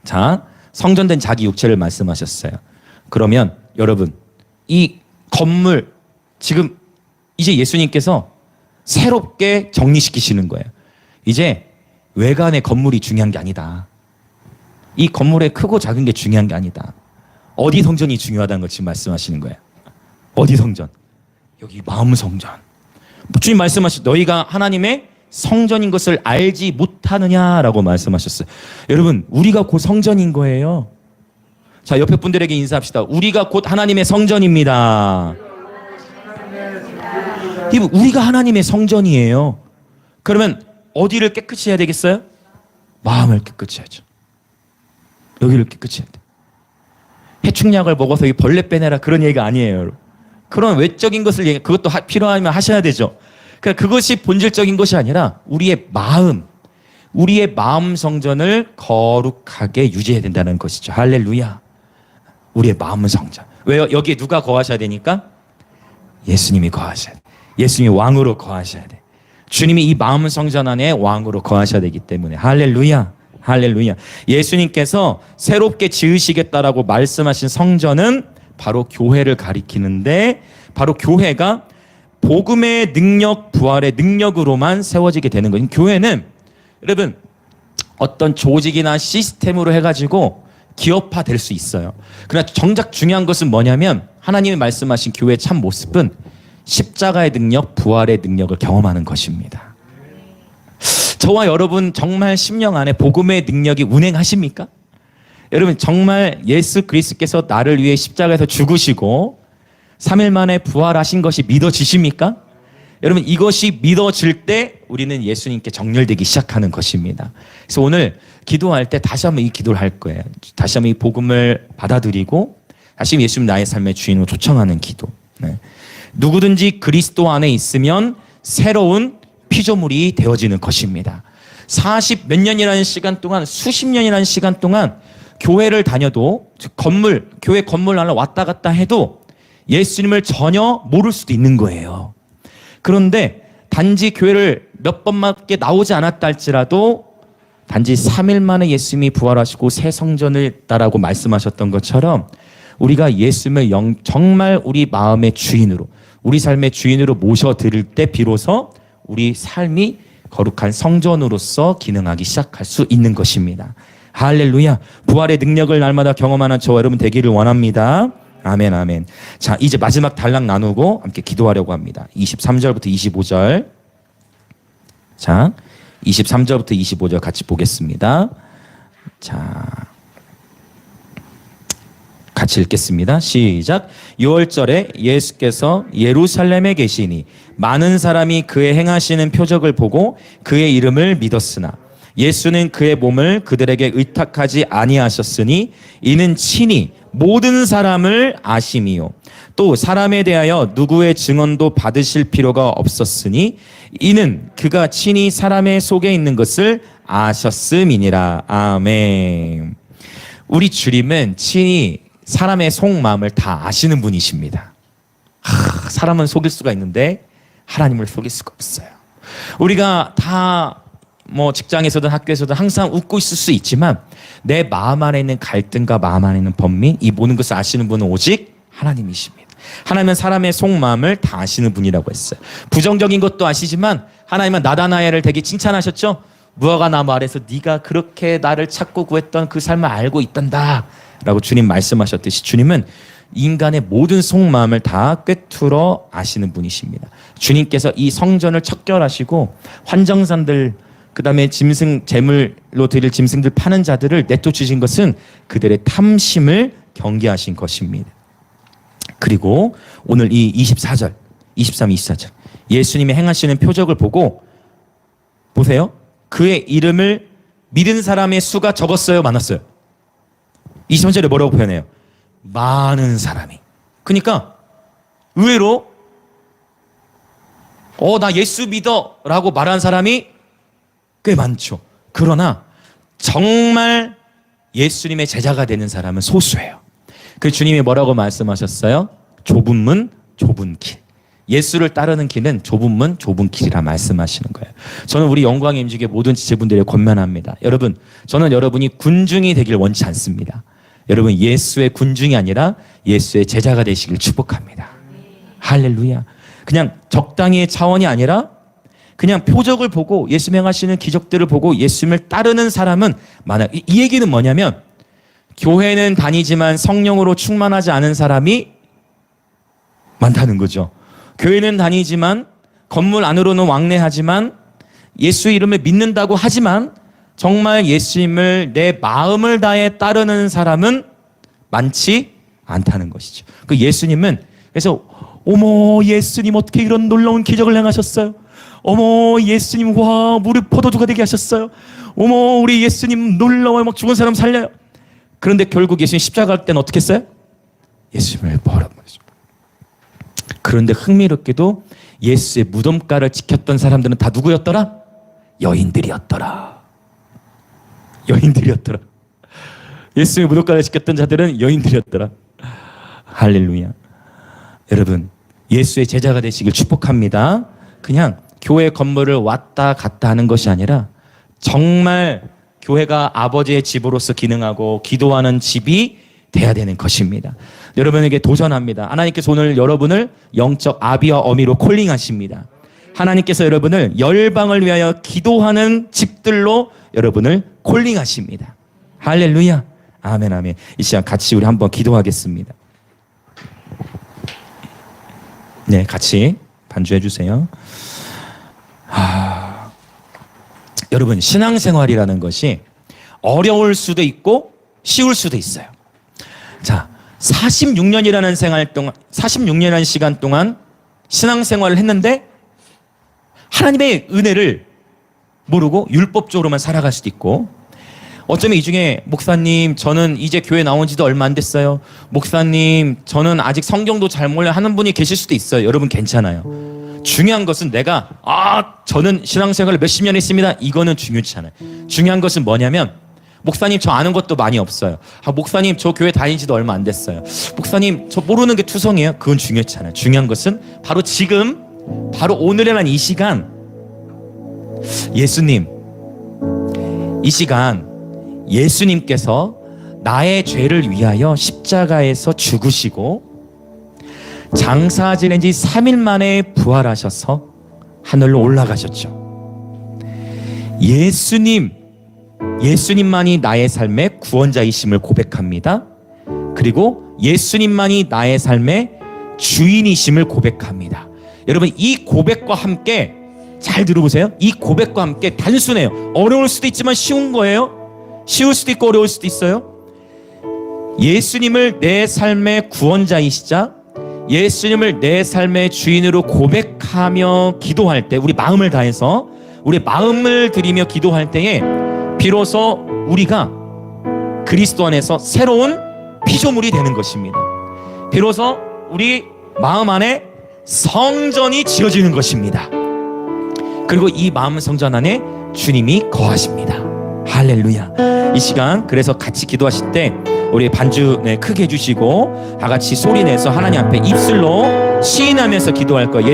자, 성전된 자기 육체를 말씀하셨어요. 그러면 여러분, 이 건물 지금 이제 예수님께서 새롭게 정리시키시는 거예요. 이제 외관의 건물이 중요한 게 아니다. 이 건물의 크고 작은 게 중요한 게 아니다. 어디 성전이 중요하다는 걸 지금 말씀하시는 거예요. 어디 성전? 여기 마음 성전. 주님 말씀하신 너희가 하나님의 성전인 것을 알지 못하느냐라고 말씀하셨어요. 여러분, 우리가 곧 성전인 거예요. 자, 옆에 분들에게 인사합시다. 우리가 곧 하나님의 성전입니다. 우리가 하나님의 성전이에요. 그러면 어디를 깨끗이 해야 되겠어요? 마음을 깨끗이 해야죠. 여기를 깨끗이 해야 돼. 해충약을 먹어서 이 벌레 빼내라 그런 얘기가 아니에요, 여러분. 그런 외적인 것을 얘기, 그것도 필요하면 하셔야 되죠. 그러니까 그것이 본질적인 것이 아니라 우리의 마음 성전을 거룩하게 유지해야 된다는 것이죠. 할렐루야. 우리의 마음 성전. 왜요? 여기에 누가 거하셔야 되니까? 예수님이 거하셔야 돼. 예수님이 왕으로 거하셔야 돼. 주님이 이 마음 성전 안에 왕으로 거하셔야 되기 때문에. 할렐루야. 할렐루야. 예수님께서 새롭게 지으시겠다라고 말씀하신 성전은 바로 교회를 가리키는데, 바로 교회가 복음의 능력, 부활의 능력으로만 세워지게 되는 거예요. 교회는 여러분 어떤 조직이나 시스템으로 해가지고 기업화 될 수 있어요. 그러나 정작 중요한 것은 뭐냐면 하나님이 말씀하신 교회의 참 모습은 십자가의 능력, 부활의 능력을 경험하는 것입니다. 저와 여러분 정말 심령 안에 복음의 능력이 운행하십니까? 여러분 정말 예수 그리스도께서 나를 위해 십자가에서 죽으시고 3일 만에 부활하신 것이 믿어지십니까? 여러분 이것이 믿어질 때 우리는 예수님께 정렬되기 시작하는 것입니다. 그래서 오늘 기도할 때 다시 한번 이 기도를 할 거예요. 다시 한번 이 복음을 받아들이고 다시 예수님 나의 삶의 주인으로 초청하는 기도. 네. 누구든지 그리스도 안에 있으면 새로운 피조물이 되어지는 것입니다. 40 몇 년이라는 시간 동안, 수십 년이라는 시간 동안 교회를 다녀도 교회 건물 안에 왔다 갔다 해도 예수님을 전혀 모를 수도 있는 거예요. 그런데 단지 교회를 몇 번밖에 나오지 않았다 할지라도 단지 3일 만에 예수님이 부활하시고 새 성전을 했다라고 말씀하셨던 것처럼 우리가 예수님을 정말 우리 마음의 주인으로, 우리 삶의 주인으로 모셔드릴 때 비로소 우리 삶이 거룩한 성전으로서 기능하기 시작할 수 있는 것입니다. 할렐루야. 부활의 능력을 날마다 경험하는 저와 여러분 되기를 원합니다. 아멘, 아멘. 자, 이제 마지막 단락 나누고 함께 기도하려고 합니다. 23절부터 25절. 자, 23절부터 25절 같이 보겠습니다. 자, 같이 읽겠습니다. 시작. 6월절에 예수께서 예루살렘에 계시니 많은 사람이 그의 행하시는 표적을 보고 그의 이름을 믿었으나 예수는 그의 몸을 그들에게 의탁하지 아니하셨으니 이는 친히 모든 사람을 아심이요 또 사람에 대하여 누구의 증언도 받으실 필요가 없었으니 이는 그가 친히 사람의 속에 있는 것을 아셨음이니라. 아멘. 우리 주님은 친히 사람의 속마음을 다 아시는 분이십니다. 사람은 속일 수가 있는데 하나님을 속일 수가 없어요. 우리가 다 직장에서든 학교에서든 항상 웃고 있을 수 있지만 내 마음 안에 있는 갈등과 마음 안에 있는 번민, 이 모든 것을 아시는 분은 오직 하나님이십니다. 하나님은 사람의 속마음을 다 아시는 분이라고 했어요. 부정적인 것도 아시지만 하나님은 나다나엘을 되게 칭찬하셨죠. 무화과 나무 아래서 네가 그렇게 나를 찾고 구했던 그 삶을 알고 있단다 라고 주님 말씀하셨듯이 주님은 인간의 모든 속마음을 다 꿰뚫어 아시는 분이십니다. 주님께서 이 성전을 척결하시고 환정산들 그 다음에 짐승 제물로 드릴 짐승들 파는 자들을 내쫓으신 것은 그들의 탐심을 경계하신 것입니다. 그리고 오늘 이 24절 23, 24절 예수님이 행하시는 표적을 보고 보세요. 그의 이름을 믿은 사람의 수가 적었어요? 많았어요? 23절에 뭐라고 표현해요? 많은 사람이. 그러니까 의외로 나 예수 믿어 라고 말한 사람이 꽤 많죠. 그러나 정말 예수님의 제자가 되는 사람은 소수예요. 그 주님이 뭐라고 말씀하셨어요? 좁은 문 좁은 길. 예수를 따르는 길은 좁은 문 좁은 길이라 말씀하시는 거예요. 저는 우리 영광의 임직의 모든 지체분들에 권면합니다. 여러분, 저는 여러분이 군중이 되길 원치 않습니다. 여러분, 예수의 군중이 아니라 예수의 제자가 되시길 축복합니다. 할렐루야. 그냥 적당히의 차원이 아니라 그냥 표적을 보고 예수 행하시는 기적들을 보고 예수님을 따르는 사람은 많아요. 이 얘기는 뭐냐면 교회는 다니지만 성령으로 충만하지 않은 사람이 많다는 거죠. 교회는 다니지만 건물 안으로는 왕래하지만 예수 이름을 믿는다고 하지만 정말 예수님을 내 마음을 다해 따르는 사람은 많지 않다는 것이죠. 그 예수님은 그래서 어머 예수님 어떻게 이런 놀라운 기적을 행하셨어요? 어머 예수님 와 물을 포도주가 되게 하셨어요. 어머 우리 예수님 놀라워요. 막 죽은 사람 살려요. 그런데 결국 예수님 십자가 할 때는 어떻게 했어요? 예수님을 버려버렸죠. 그런데 흥미롭게도 예수의 무덤가를 지켰던 사람들은 다 누구였더라? 여인들이었더라. 여인들이었더라. 예수의 무덤가를 지켰던 자들은 여인들이었더라. 할렐루야. 여러분, 예수의 제자가 되시길 축복합니다. 그냥 교회 건물을 왔다 갔다 하는 것이 아니라 정말 교회가 아버지의 집으로서 기능하고 기도하는 집이 돼야 되는 것입니다. 여러분에게 도전합니다. 하나님께서 오늘 여러분을 영적 아비와 어미로 콜링하십니다. 하나님께서 여러분을 열방을 위하여 기도하는 집들로 여러분을 콜링하십니다. 할렐루야. 아멘 아멘. 이 시간 같이 우리 한번 기도하겠습니다. 네, 같이 반주해 주세요. 여러분, 신앙생활이라는 것이 어려울 수도 있고 쉬울 수도 있어요. 자, 46년이라는 생활 동안 46년이라는 시간 동안 신앙생활을 했는데 하나님의 은혜를 모르고 율법적으로만 살아갈 수도 있고, 어쩌면 이 중에 목사님 저는 이제 교회 나온 지도 얼마 안 됐어요. 목사님 저는 아직 성경도 잘 몰라요 하는 분이 계실 수도 있어요. 여러분 괜찮아요. 중요한 것은 내가 저는 신앙생활을 몇십 년 했습니다. 이거는 중요치 않아요. 중요한 것은 뭐냐면 목사님 저 아는 것도 많이 없어요. 목사님 저 교회 다닌 지도 얼마 안 됐어요. 목사님 저 모르는 게 투성이에요. 그건 중요치 않아요. 중요한 것은 바로 지금 바로 오늘이란 이 시간 예수님 이 시간 예수님께서 나의 죄를 위하여 십자가에서 죽으시고 장사 지낸 지 3일 만에 부활하셔서 하늘로 올라가셨죠. 예수님만이 나의 삶의 구원자이심을 고백합니다. 그리고 예수님만이 나의 삶의 주인이심을 고백합니다. 여러분 이 고백과 함께 잘 들어보세요. 이 고백과 함께 단순해요. 어려울 수도 있지만 쉬운 거예요. 쉬울 수도 있고 어려울 수도 있어요. 예수님을 내 삶의 구원자이시자 예수님을 내 삶의 주인으로 고백하며 기도할 때 우리 마음을 다해서 우리 마음을 들이며 기도할 때에 비로소 우리가 그리스도 안에서 새로운 피조물이 되는 것입니다. 비로소 우리 마음 안에 성전이 지어지는 것입니다. 그리고 이 마음 성전 안에 주님이 거하십니다. 할렐루야. 이 시간 그래서 같이 기도하실 때 우리 반주 크게 해주시고 다 같이 소리 내서 하나님 앞에 입술로 시인하면서 기도할 거예요.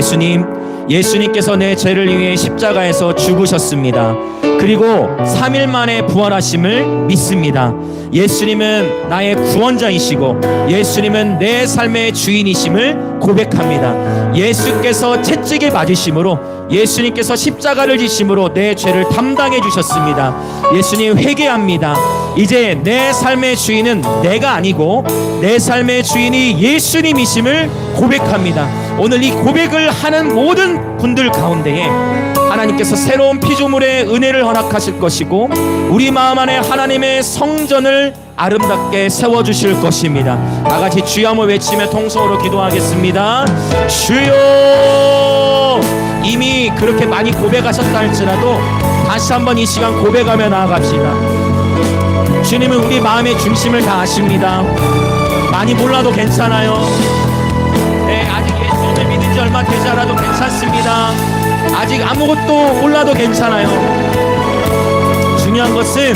예수님께서 내 죄를 위해 십자가에서 죽으셨습니다. 그리고 3일 만에 부활하심을 믿습니다. 예수님은 나의 구원자이시고 예수님은 내 삶의 주인이심을 고백합니다. 예수께서 채찍에 맞으심으로, 예수님께서 십자가를 지심으로 내 죄를 담당해 주셨습니다. 예수님 회개합니다. 이제 내 삶의 주인은 내가 아니고 내 삶의 주인이 예수님이심을 고백합니다. 오늘 이 고백을 하는 모든 분들 가운데에 하나님께서 새로운 피조물의 은혜를 허락하실 것이고 우리 마음 안에 하나님의 성전을 아름답게 세워주실 것입니다. 다같이 주여 한번 외치며 통성으로 기도하겠습니다. 주여. 이미 그렇게 많이 고백하셨다 할지라도 다시 한번 이 시간 고백하며 나아갑시다. 주님은 우리 마음의 중심을 다 아십니다. 많이 몰라도 괜찮아요. 네, 아직 예수님을 믿은 지 얼마 되지 않아도 괜찮습니다. 아직 아무것도 몰라도 괜찮아요. 중요한 것은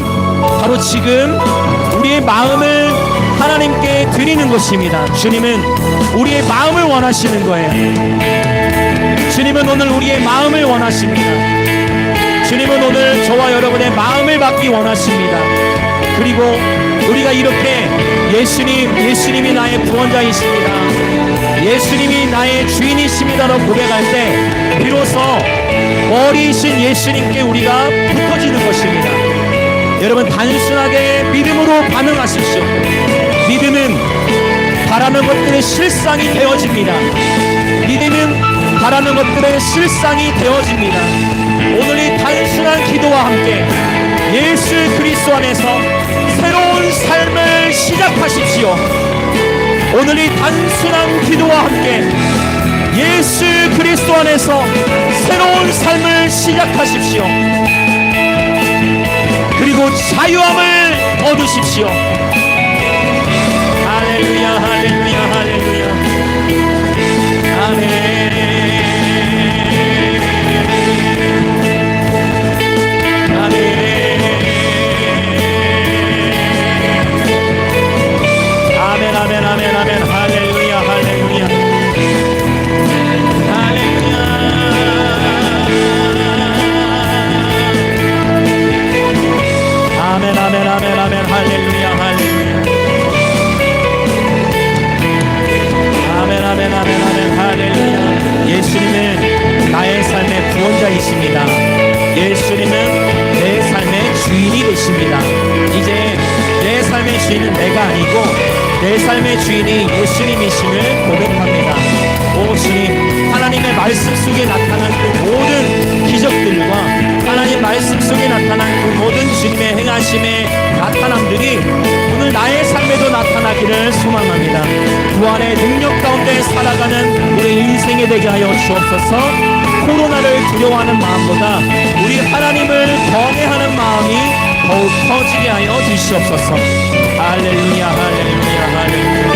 바로 지금 우리의 마음을 하나님께 드리는 것입니다. 주님은 우리의 마음을 원하시는 거예요. 주님은 오늘 우리의 마음을 원하십니다. 주님은 오늘 저와 여러분의 마음을 받기 원하십니다. 그리고 우리가 이렇게 예수님이 나의 구원자이십니다, 예수님이 나의 주인이십니다로 고백할 때 비로소 머리이신 예수님께 우리가 붙어지는 것입니다. 여러분, 단순하게 믿음으로 반응하십시오. 믿음은 바라는 것들의 실상이 되어집니다. 믿음은 바라는 것들의 실상이 되어집니다. 오늘 이 단순한 기도와 함께 예수 그리스도 안에서 새로운 삶을 시작하십시오. 오늘 이 단순한 기도와 함께 예수 그리스도 안에서 새로운 삶을 시작하십시오. 그리고 자유함을 얻으십시오. 할렐루야, 할렐루야, 할렐루야. 아멘. 아멘, 아멘, 아멘, 아멘. 할렐루야, 할렐루야. 할렐루야. 아멘, 아멘, 아멘, 아멘. 할렐루야, 할렐루야. 아멘, 아멘, 아멘, 아멘. 할렐루야. 예수님은 나의 삶의 구원자이십니다. 예수님은 내 삶의 주인이 되십니다. 이제 내 삶의 주인은 내가 아니고 내 삶의 주인이 예수님이심을 고백합니다. 오 주님, 하나님의 말씀 속에 나타난 그 모든 기적들과 하나님 말씀 속에 나타난 그 모든 주님의 행하심의 나타남들이 오늘 나의 삶에도 나타나기를 소망합니다. 부활의 능력 가운데 살아가는 우리 인생이 되게 하여 주옵소서. 코로나를 두려워하는 마음보다 우리 하나님을 경외하는 마음이 더욱 커지게 하여 주시옵소서. 할렐루야, 할렐루야, 할렐루야.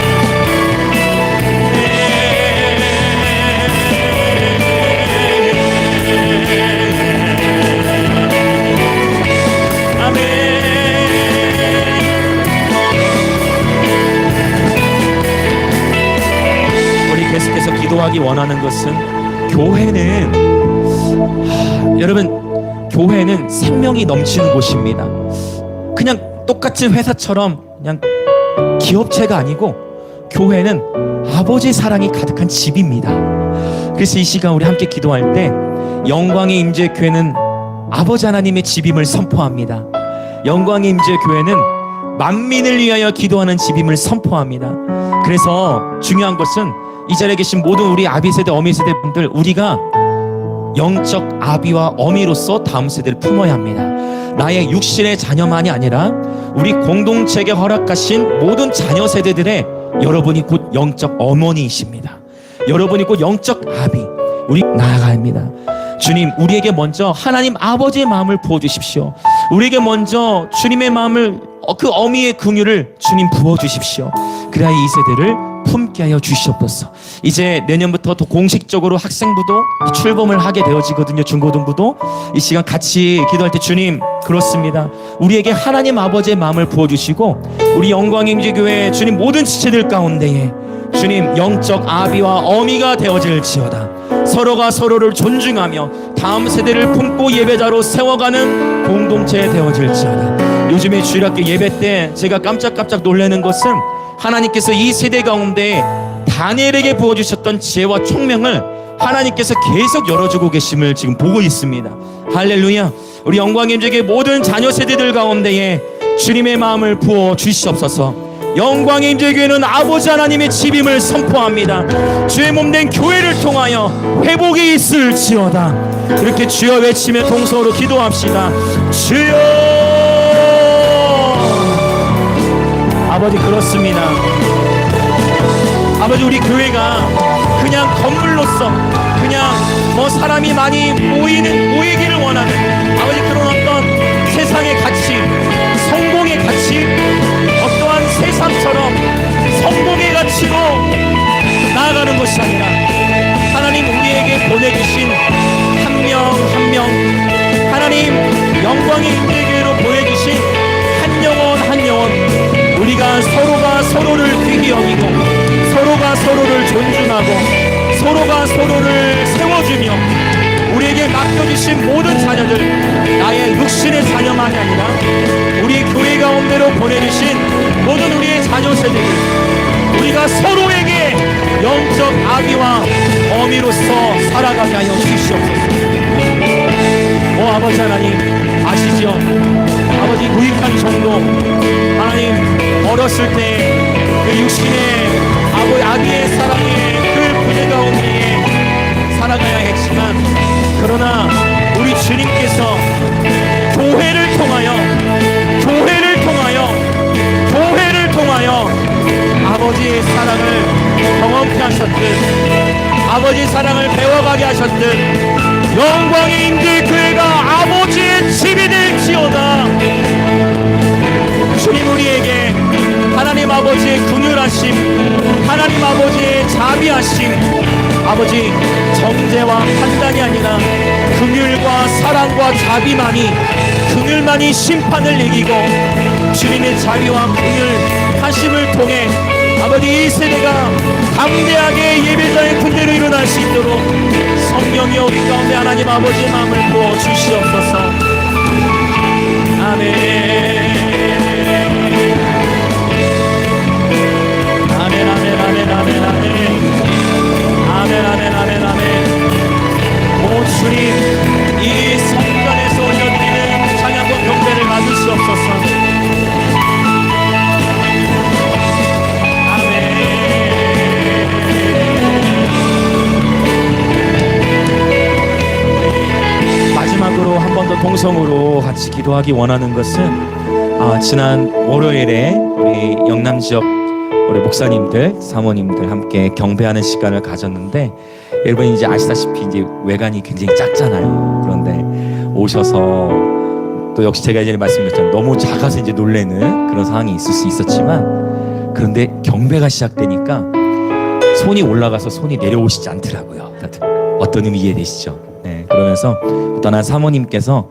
계속해서 기도하기 원하는 것은 교회는 여러분, 교회는 생명이 넘치는 곳입니다. 그냥 똑같은 회사처럼 그냥 기업체가 아니고 교회는 아버지의 사랑이 가득한 집입니다. 그래서 이 시간 우리 함께 기도할 때 영광의 임재 교회는 아버지 하나님의 집임을 선포합니다. 영광의 임재 교회는 만민을 위하여 기도하는 집임을 선포합니다. 그래서 중요한 것은 이 자리에 계신 모든 우리 아비 세대, 어미 세대 분들, 우리가 영적 아비와 어미로서 다음 세대를 품어야 합니다. 나의 육신의 자녀만이 아니라 우리 공동체에게 허락하신 모든 자녀 세대들의 여러분이 곧 영적 어머니이십니다. 여러분이 곧 영적 아비, 우리 나아가야 합니다. 주님, 우리에게 먼저 하나님 아버지의 마음을 부어주십시오. 우리에게 먼저 주님의 마음을, 그 어미의 긍휼을 주님 부어주십시오. 그래야 이 세대를 품게 하여 주시옵소서. 이제 내년부터 더 공식적으로 학생부도 출범을 하게 되어지거든요. 중고등부도. 이 시간 같이 기도할 때 주님, 그렇습니다, 우리에게 하나님 아버지의 마음을 부어주시고 우리 영광임재교회 주님 모든 지체들 가운데에 주님 영적 아비와 어미가 되어질지어다. 서로가 서로를 존중하며 다음 세대를 품고 예배자로 세워가는 공동체 되어질지어다. 요즘에 주일학교 예배 때 제가 깜짝깜짝 놀라는 것은 하나님께서 이 세대 가운데 다니엘에게 부어주셨던 지혜와 총명을 하나님께서 계속 열어주고 계심을 지금 보고 있습니다. 할렐루야. 우리 영광의 임재교회 모든 자녀 세대들 가운데에 주님의 마음을 부어 주시옵소서. 영광의 임재교회는 아버지 하나님의 집임을 선포합니다. 주의 몸된 교회를 통하여 회복이 있을지어다. 이렇게 주여 외치며 동서로 기도합시다. 주여. 아버지, 그렇습니다. 아버지, 우리 교회가 그냥 건물로서 그냥 사람이 많이 모이기를 원하는 아버지 그런 어떤 세상의 가치, 성공의 가치, 어떠한 세상처럼 성공의 가치로 나아가는 것이 아니라 하나님 우리에게 보내주신 한 명 한 명, 하나님 영광의 임재교회로 보내주신 한 영혼 우리가 서로가 서로를 귀히 여기고 서로가 서로를 존중하고 서로가 서로를 세워주며 우리에게 맡겨주신 모든 자녀들, 나의 육신의 자녀만이 아니라 우리 교회 가운데로 보내주신 모든 우리의 자녀 세대들, 우리가 서로에게 영적 아기와 어미로서 살아가게 하여 주시옵소서. 아버지 하나님 아시죠? 아버지 무익한 정도, 하나님 어렸을 때 그 육신의 아기의 사랑의 그 부재 가운데에 살아가야 했지만, 그러나 우리 주님께서 교회를 통하여 아버지의 사랑을 경험케 하셨듯, 아버지의 사랑을 배워가게 하셨듯, 영광의 임재교회가 아버지의 집이 될지어다. 주님 우리에게 하나님 아버지의 긍휼하심, 하나님 아버지의 자비하심, 아버지 정죄와 판단이 아니라 긍휼과 사랑과 자비만이, 긍휼만이 심판을 이기고 주님의 자비와 긍휼하심을 통해 아버지 이 세대가 담대하게 예배자의 군대로 일어날 수 있도록 성령이 우리 가운데 하나님 아버지의 마음을 부어 주시옵소서. 아멘. 아멘, 아멘, 아멘, 아멘, 아멘. 아멘, 아멘, 아멘, 아멘. 오 주님, 이 성전에서 올려드리는 찬양과 경배를 받으시옵소서. 마지막으로 한 번 더 동성으로 같이 기도하기 원하는 것은, 지난 월요일에 우리 영남 지역 우리 목사님들, 사모님들 함께 경배하는 시간을 가졌는데, 여러분 이제 아시다시피 이제 외관이 굉장히 작잖아요. 그런데 오셔서 또 역시 제가 예전에 말씀드렸잖아요. 너무 작아서 이제 놀래는 그런 상황이 있을 수 있었지만, 그런데 경배가 시작되니까 손이 올라가서 손이 내려오시지 않더라고요. 어떤 의미 이해되시죠? 네, 그러면서 어떤 한 사모님께서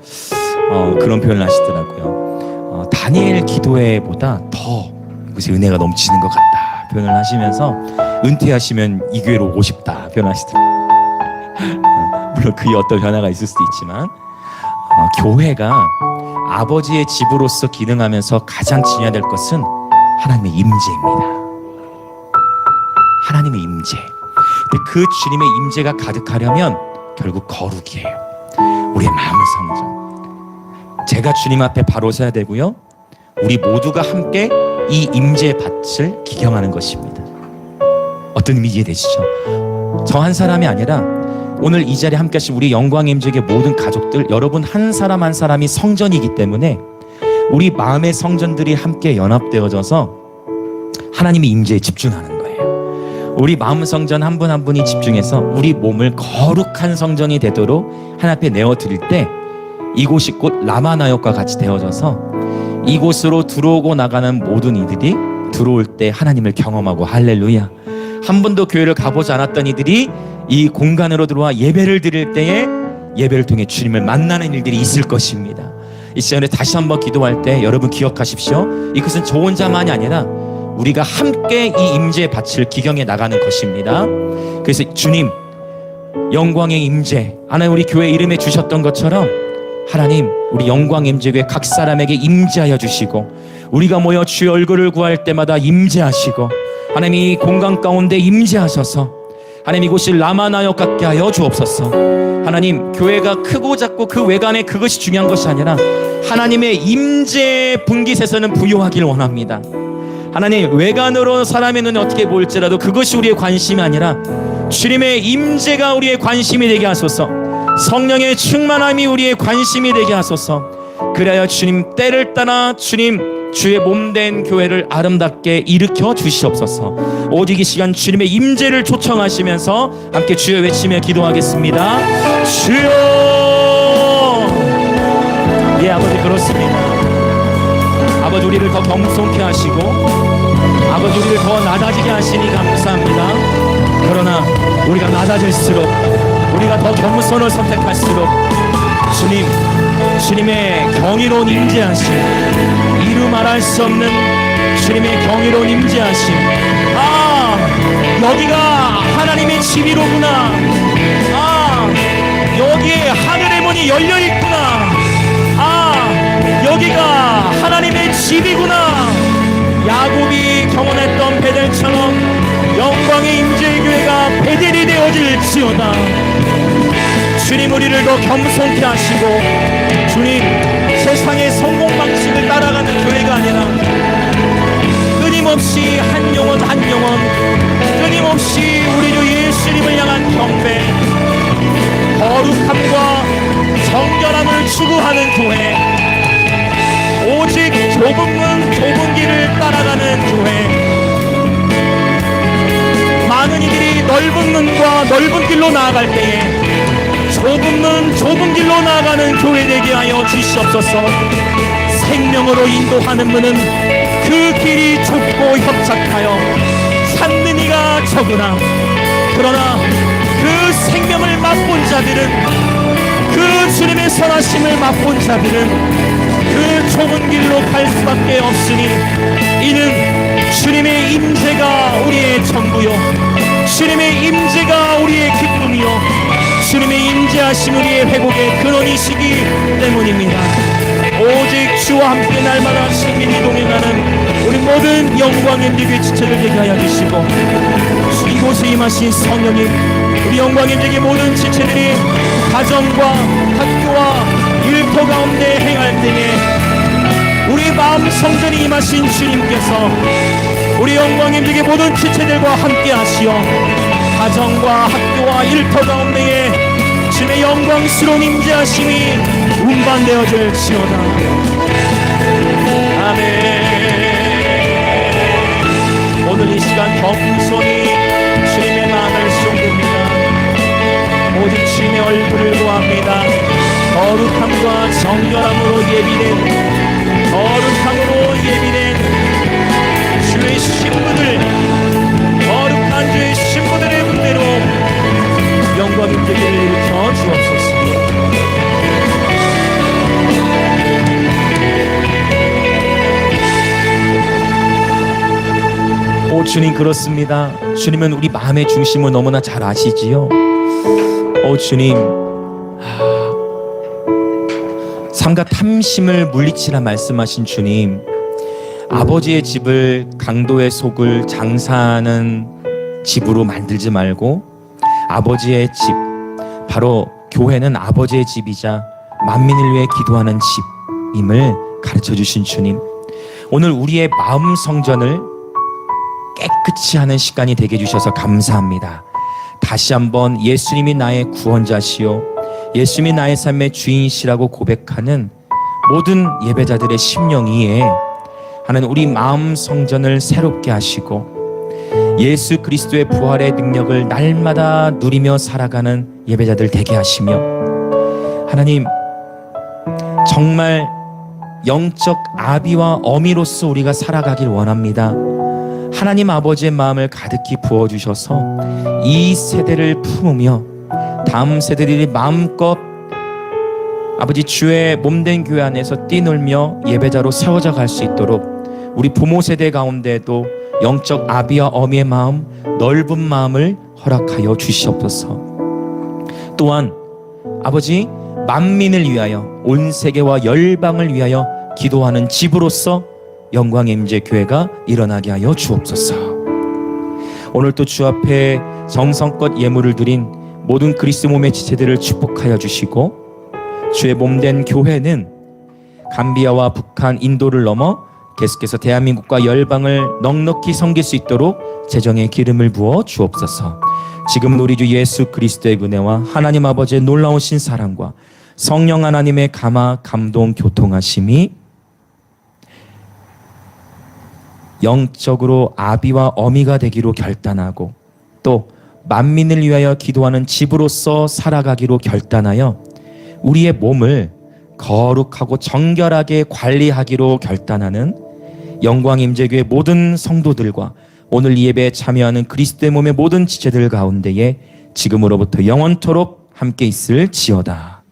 그런 표현을 하시더라고요. 다니엘 기도회보다 더 이것이 은혜가 넘치는 것 같다 표현을 하시면서, 은퇴하시면 이 교회로 오고 싶다 표현하시더라고요. 물론 그게 어떤 변화가 있을 수도 있지만, 교회가 아버지의 집으로서 기능하면서 가장 지녀야 될 것은 하나님의 임재입니다. 하나님의 임재. 근데 그 주님의 임재가 가득하려면 결국 거룩이에요. 우리의 마음의 성전. 제가 주님 앞에 바로 서야 되고요, 우리 모두가 함께 이 임재의 밭을 기경하는 것입니다. 어떤 의미 이해되시죠? 저 한 사람이 아니라 오늘 이 자리에 함께 하신 우리 영광의 임재의 모든 가족들, 여러분 한 사람 한 사람이 성전이기 때문에 우리 마음의 성전들이 함께 연합되어져서 하나님의 임재에 집중하는 거예요. 우리 마음 성전 한 분 한 분이 집중해서 우리 몸을 거룩한 성전이 되도록 하나님 앞에 내어드릴 때, 이곳이 곧 라마나역과 같이 되어져서 이곳으로 들어오고 나가는 모든 이들이 들어올 때 하나님을 경험하고, 할렐루야, 한 번도 교회를 가보지 않았던 이들이 이 공간으로 들어와 예배를 드릴 때에 예배를 통해 주님을 만나는 일들이 있을 것입니다. 이 시간에 다시 한번 기도할 때 여러분 기억하십시오. 이것은 저 혼자만이 아니라 우리가 함께 이 임재의 밭을 기경해 나가는 것입니다. 그래서 주님, 영광의 임재 하나님 우리 교회 이름에 주셨던 것처럼 하나님 우리 영광 임재교회 각 사람에게 임재하여 주시고 우리가 모여 주의 얼굴을 구할 때마다 임재하시고 하나님 이 공간 가운데 임재하셔서 하나님 이곳이 라마나역 같게 하여 주옵소서. 하나님 교회가 크고 작고 그 외관에 그것이 중요한 것이 아니라 하나님의 임재 분깃에서는 부요하길 원합니다. 하나님 외관으로 사람의 눈에 어떻게 보일지라도 그것이 우리의 관심이 아니라 주님의 임재가 우리의 관심이 되게 하소서. 성령의 충만함이 우리의 관심이 되게 하소서. 그래야 주님 때를 따라 주님 주의 몸된 교회를 아름답게 일으켜 주시옵소서. 오직 이 시간 주님의 임재를 초청하시면서 함께 주여 외치며 기도하겠습니다. 주여. 예 아버지 그렇습니다. 아버지 우리를 더 겸손케 하시고 아버지 우리를 더 낮아지게 하시니 감사합니다. 그러나 우리가 낮아질수록 우리가 더 겸손을 선택할수록 주님의 경이로운 임재하심 이루 말할 수 없는 주님의 경이로운 임재하심 여기가 하나님의 집이로구나 여기에 하늘의 문이 열려있구나 여기가 하나님의 집이구나 야곱이 경험했던 베델처럼 영광의 임재의 교회가 베델이 되어질지어다. 주님 우리를 더 겸손케 하시고 주님 세상의 성공 방식을 따라가는 교회가 아니라 끊임없이 한 영혼 끊임없이 우리 주 예수님을 향한 경배 거룩함과 정결함을 추구하는 교회 오직 좁은 문 좁은 길을 따라가는 교회 많은 이들이 넓은 문과 넓은 길로 나아갈 때에 좁은 문 좁은 길로 나아가는 교회 되게 하여 주시옵소서. 생명으로 인도하는 문은 그 길이 좁고 협착하여 찾는 이가 적으나 그러나 그 생명을 맛본 자들은 그 주님의 선하심을 맛본 자들은 그 좁은 길로 갈 수밖에 없으니 이는 주님의 임재가 우리의 전부요 주님의 임재가 우리의 기쁨이요 주님의 임재하심 우리의 회복의 근원이시기 때문입니다. 오직 주와 함께 날마다 신민이 동행하는 우리 모든 영광의 임재교회 지체들 되게 하여 주시고 이곳에 임하신 성령님 우리 영광의 임재교회 모든 지체들이 가정과 학교와 일터 가운데 행할 때에 우리 마음 성전이 임하신 주님께서 우리 영광의 임재교회 모든 지체들과 함께 하시어 가정과 학교와 일터 가운데에 주님의 영광스러운 임재하심이 운반되어질지어다. 아멘. 오늘 이 시간 겸손히 주님의 마음을 쏟습니다. 오직 주님의 얼굴을 구합니다. 거룩함과 정결함으로 예비된 거룩함으로 예비된 주의 신부들 거룩한 주의 신부들의 군대로 영광 임재를 일으켜 주옵소서. 오 주님 그렇습니다. 주님은 우리 마음의 중심을 너무나 잘 아시지요. 오 주님 삼가 탐심을 물리치라 말씀하신 주님 아버지의 집을 강도의 속을 장사하는 집으로 만들지 말고 아버지의 집 바로 교회는 아버지의 집이자 만민을 위해 기도하는 집임을 가르쳐 주신 주님 오늘 우리의 마음 성전을 깨끗이 하는 시간이 되게 해주셔서 감사합니다. 다시 한번 예수님이 나의 구원자시요 예수님이 나의 삶의 주인이시라고 고백하는 모든 예배자들의 심령 위에 하나님 우리 마음 성전을 새롭게 하시고 예수 그리스도의 부활의 능력을 날마다 누리며 살아가는 예배자들 되게 하시며 하나님 정말 영적 아비와 어미로서 우리가 살아가길 원합니다. 하나님 아버지의 마음을 가득히 부어주셔서 이 세대를 품으며 다음 세대들이 마음껏 아버지 주의 몸된 교회 안에서 뛰놀며 예배자로 세워져 갈 수 있도록 우리 부모 세대 가운데도 영적 아비와 어미의 마음 넓은 마음을 허락하여 주시옵소서. 또한 아버지 만민을 위하여 온 세계와 열방을 위하여 기도하는 집으로서 영광의 임재 교회가 일어나게 하여 주옵소서. 오늘 또 주 앞에 정성껏 예물을 드린 모든 그리스도 몸의 지체들을 축복하여 주시고 주의 몸된 교회는 감비아와 북한, 인도를 넘어 계속해서 대한민국과 열방을 넉넉히 섬길 수 있도록 재정의 기름을 부어 주옵소서. 지금은 우리 주 예수 그리스도의 은혜와 하나님 아버지의 놀라우신 사랑과 성령 하나님의 감화, 감동, 교통하심이 영적으로 아비와 어미가 되기로 결단하고 또 만민을 위하여 기도하는 집으로서 살아가기로 결단하여 우리의 몸을 거룩하고 정결하게 관리하기로 결단하는 영광 임재교회 모든 성도들과 오늘 이 예배에 참여하는 그리스도의 몸의 모든 지체들 가운데에 지금으로부터 영원토록 함께 있을지어다.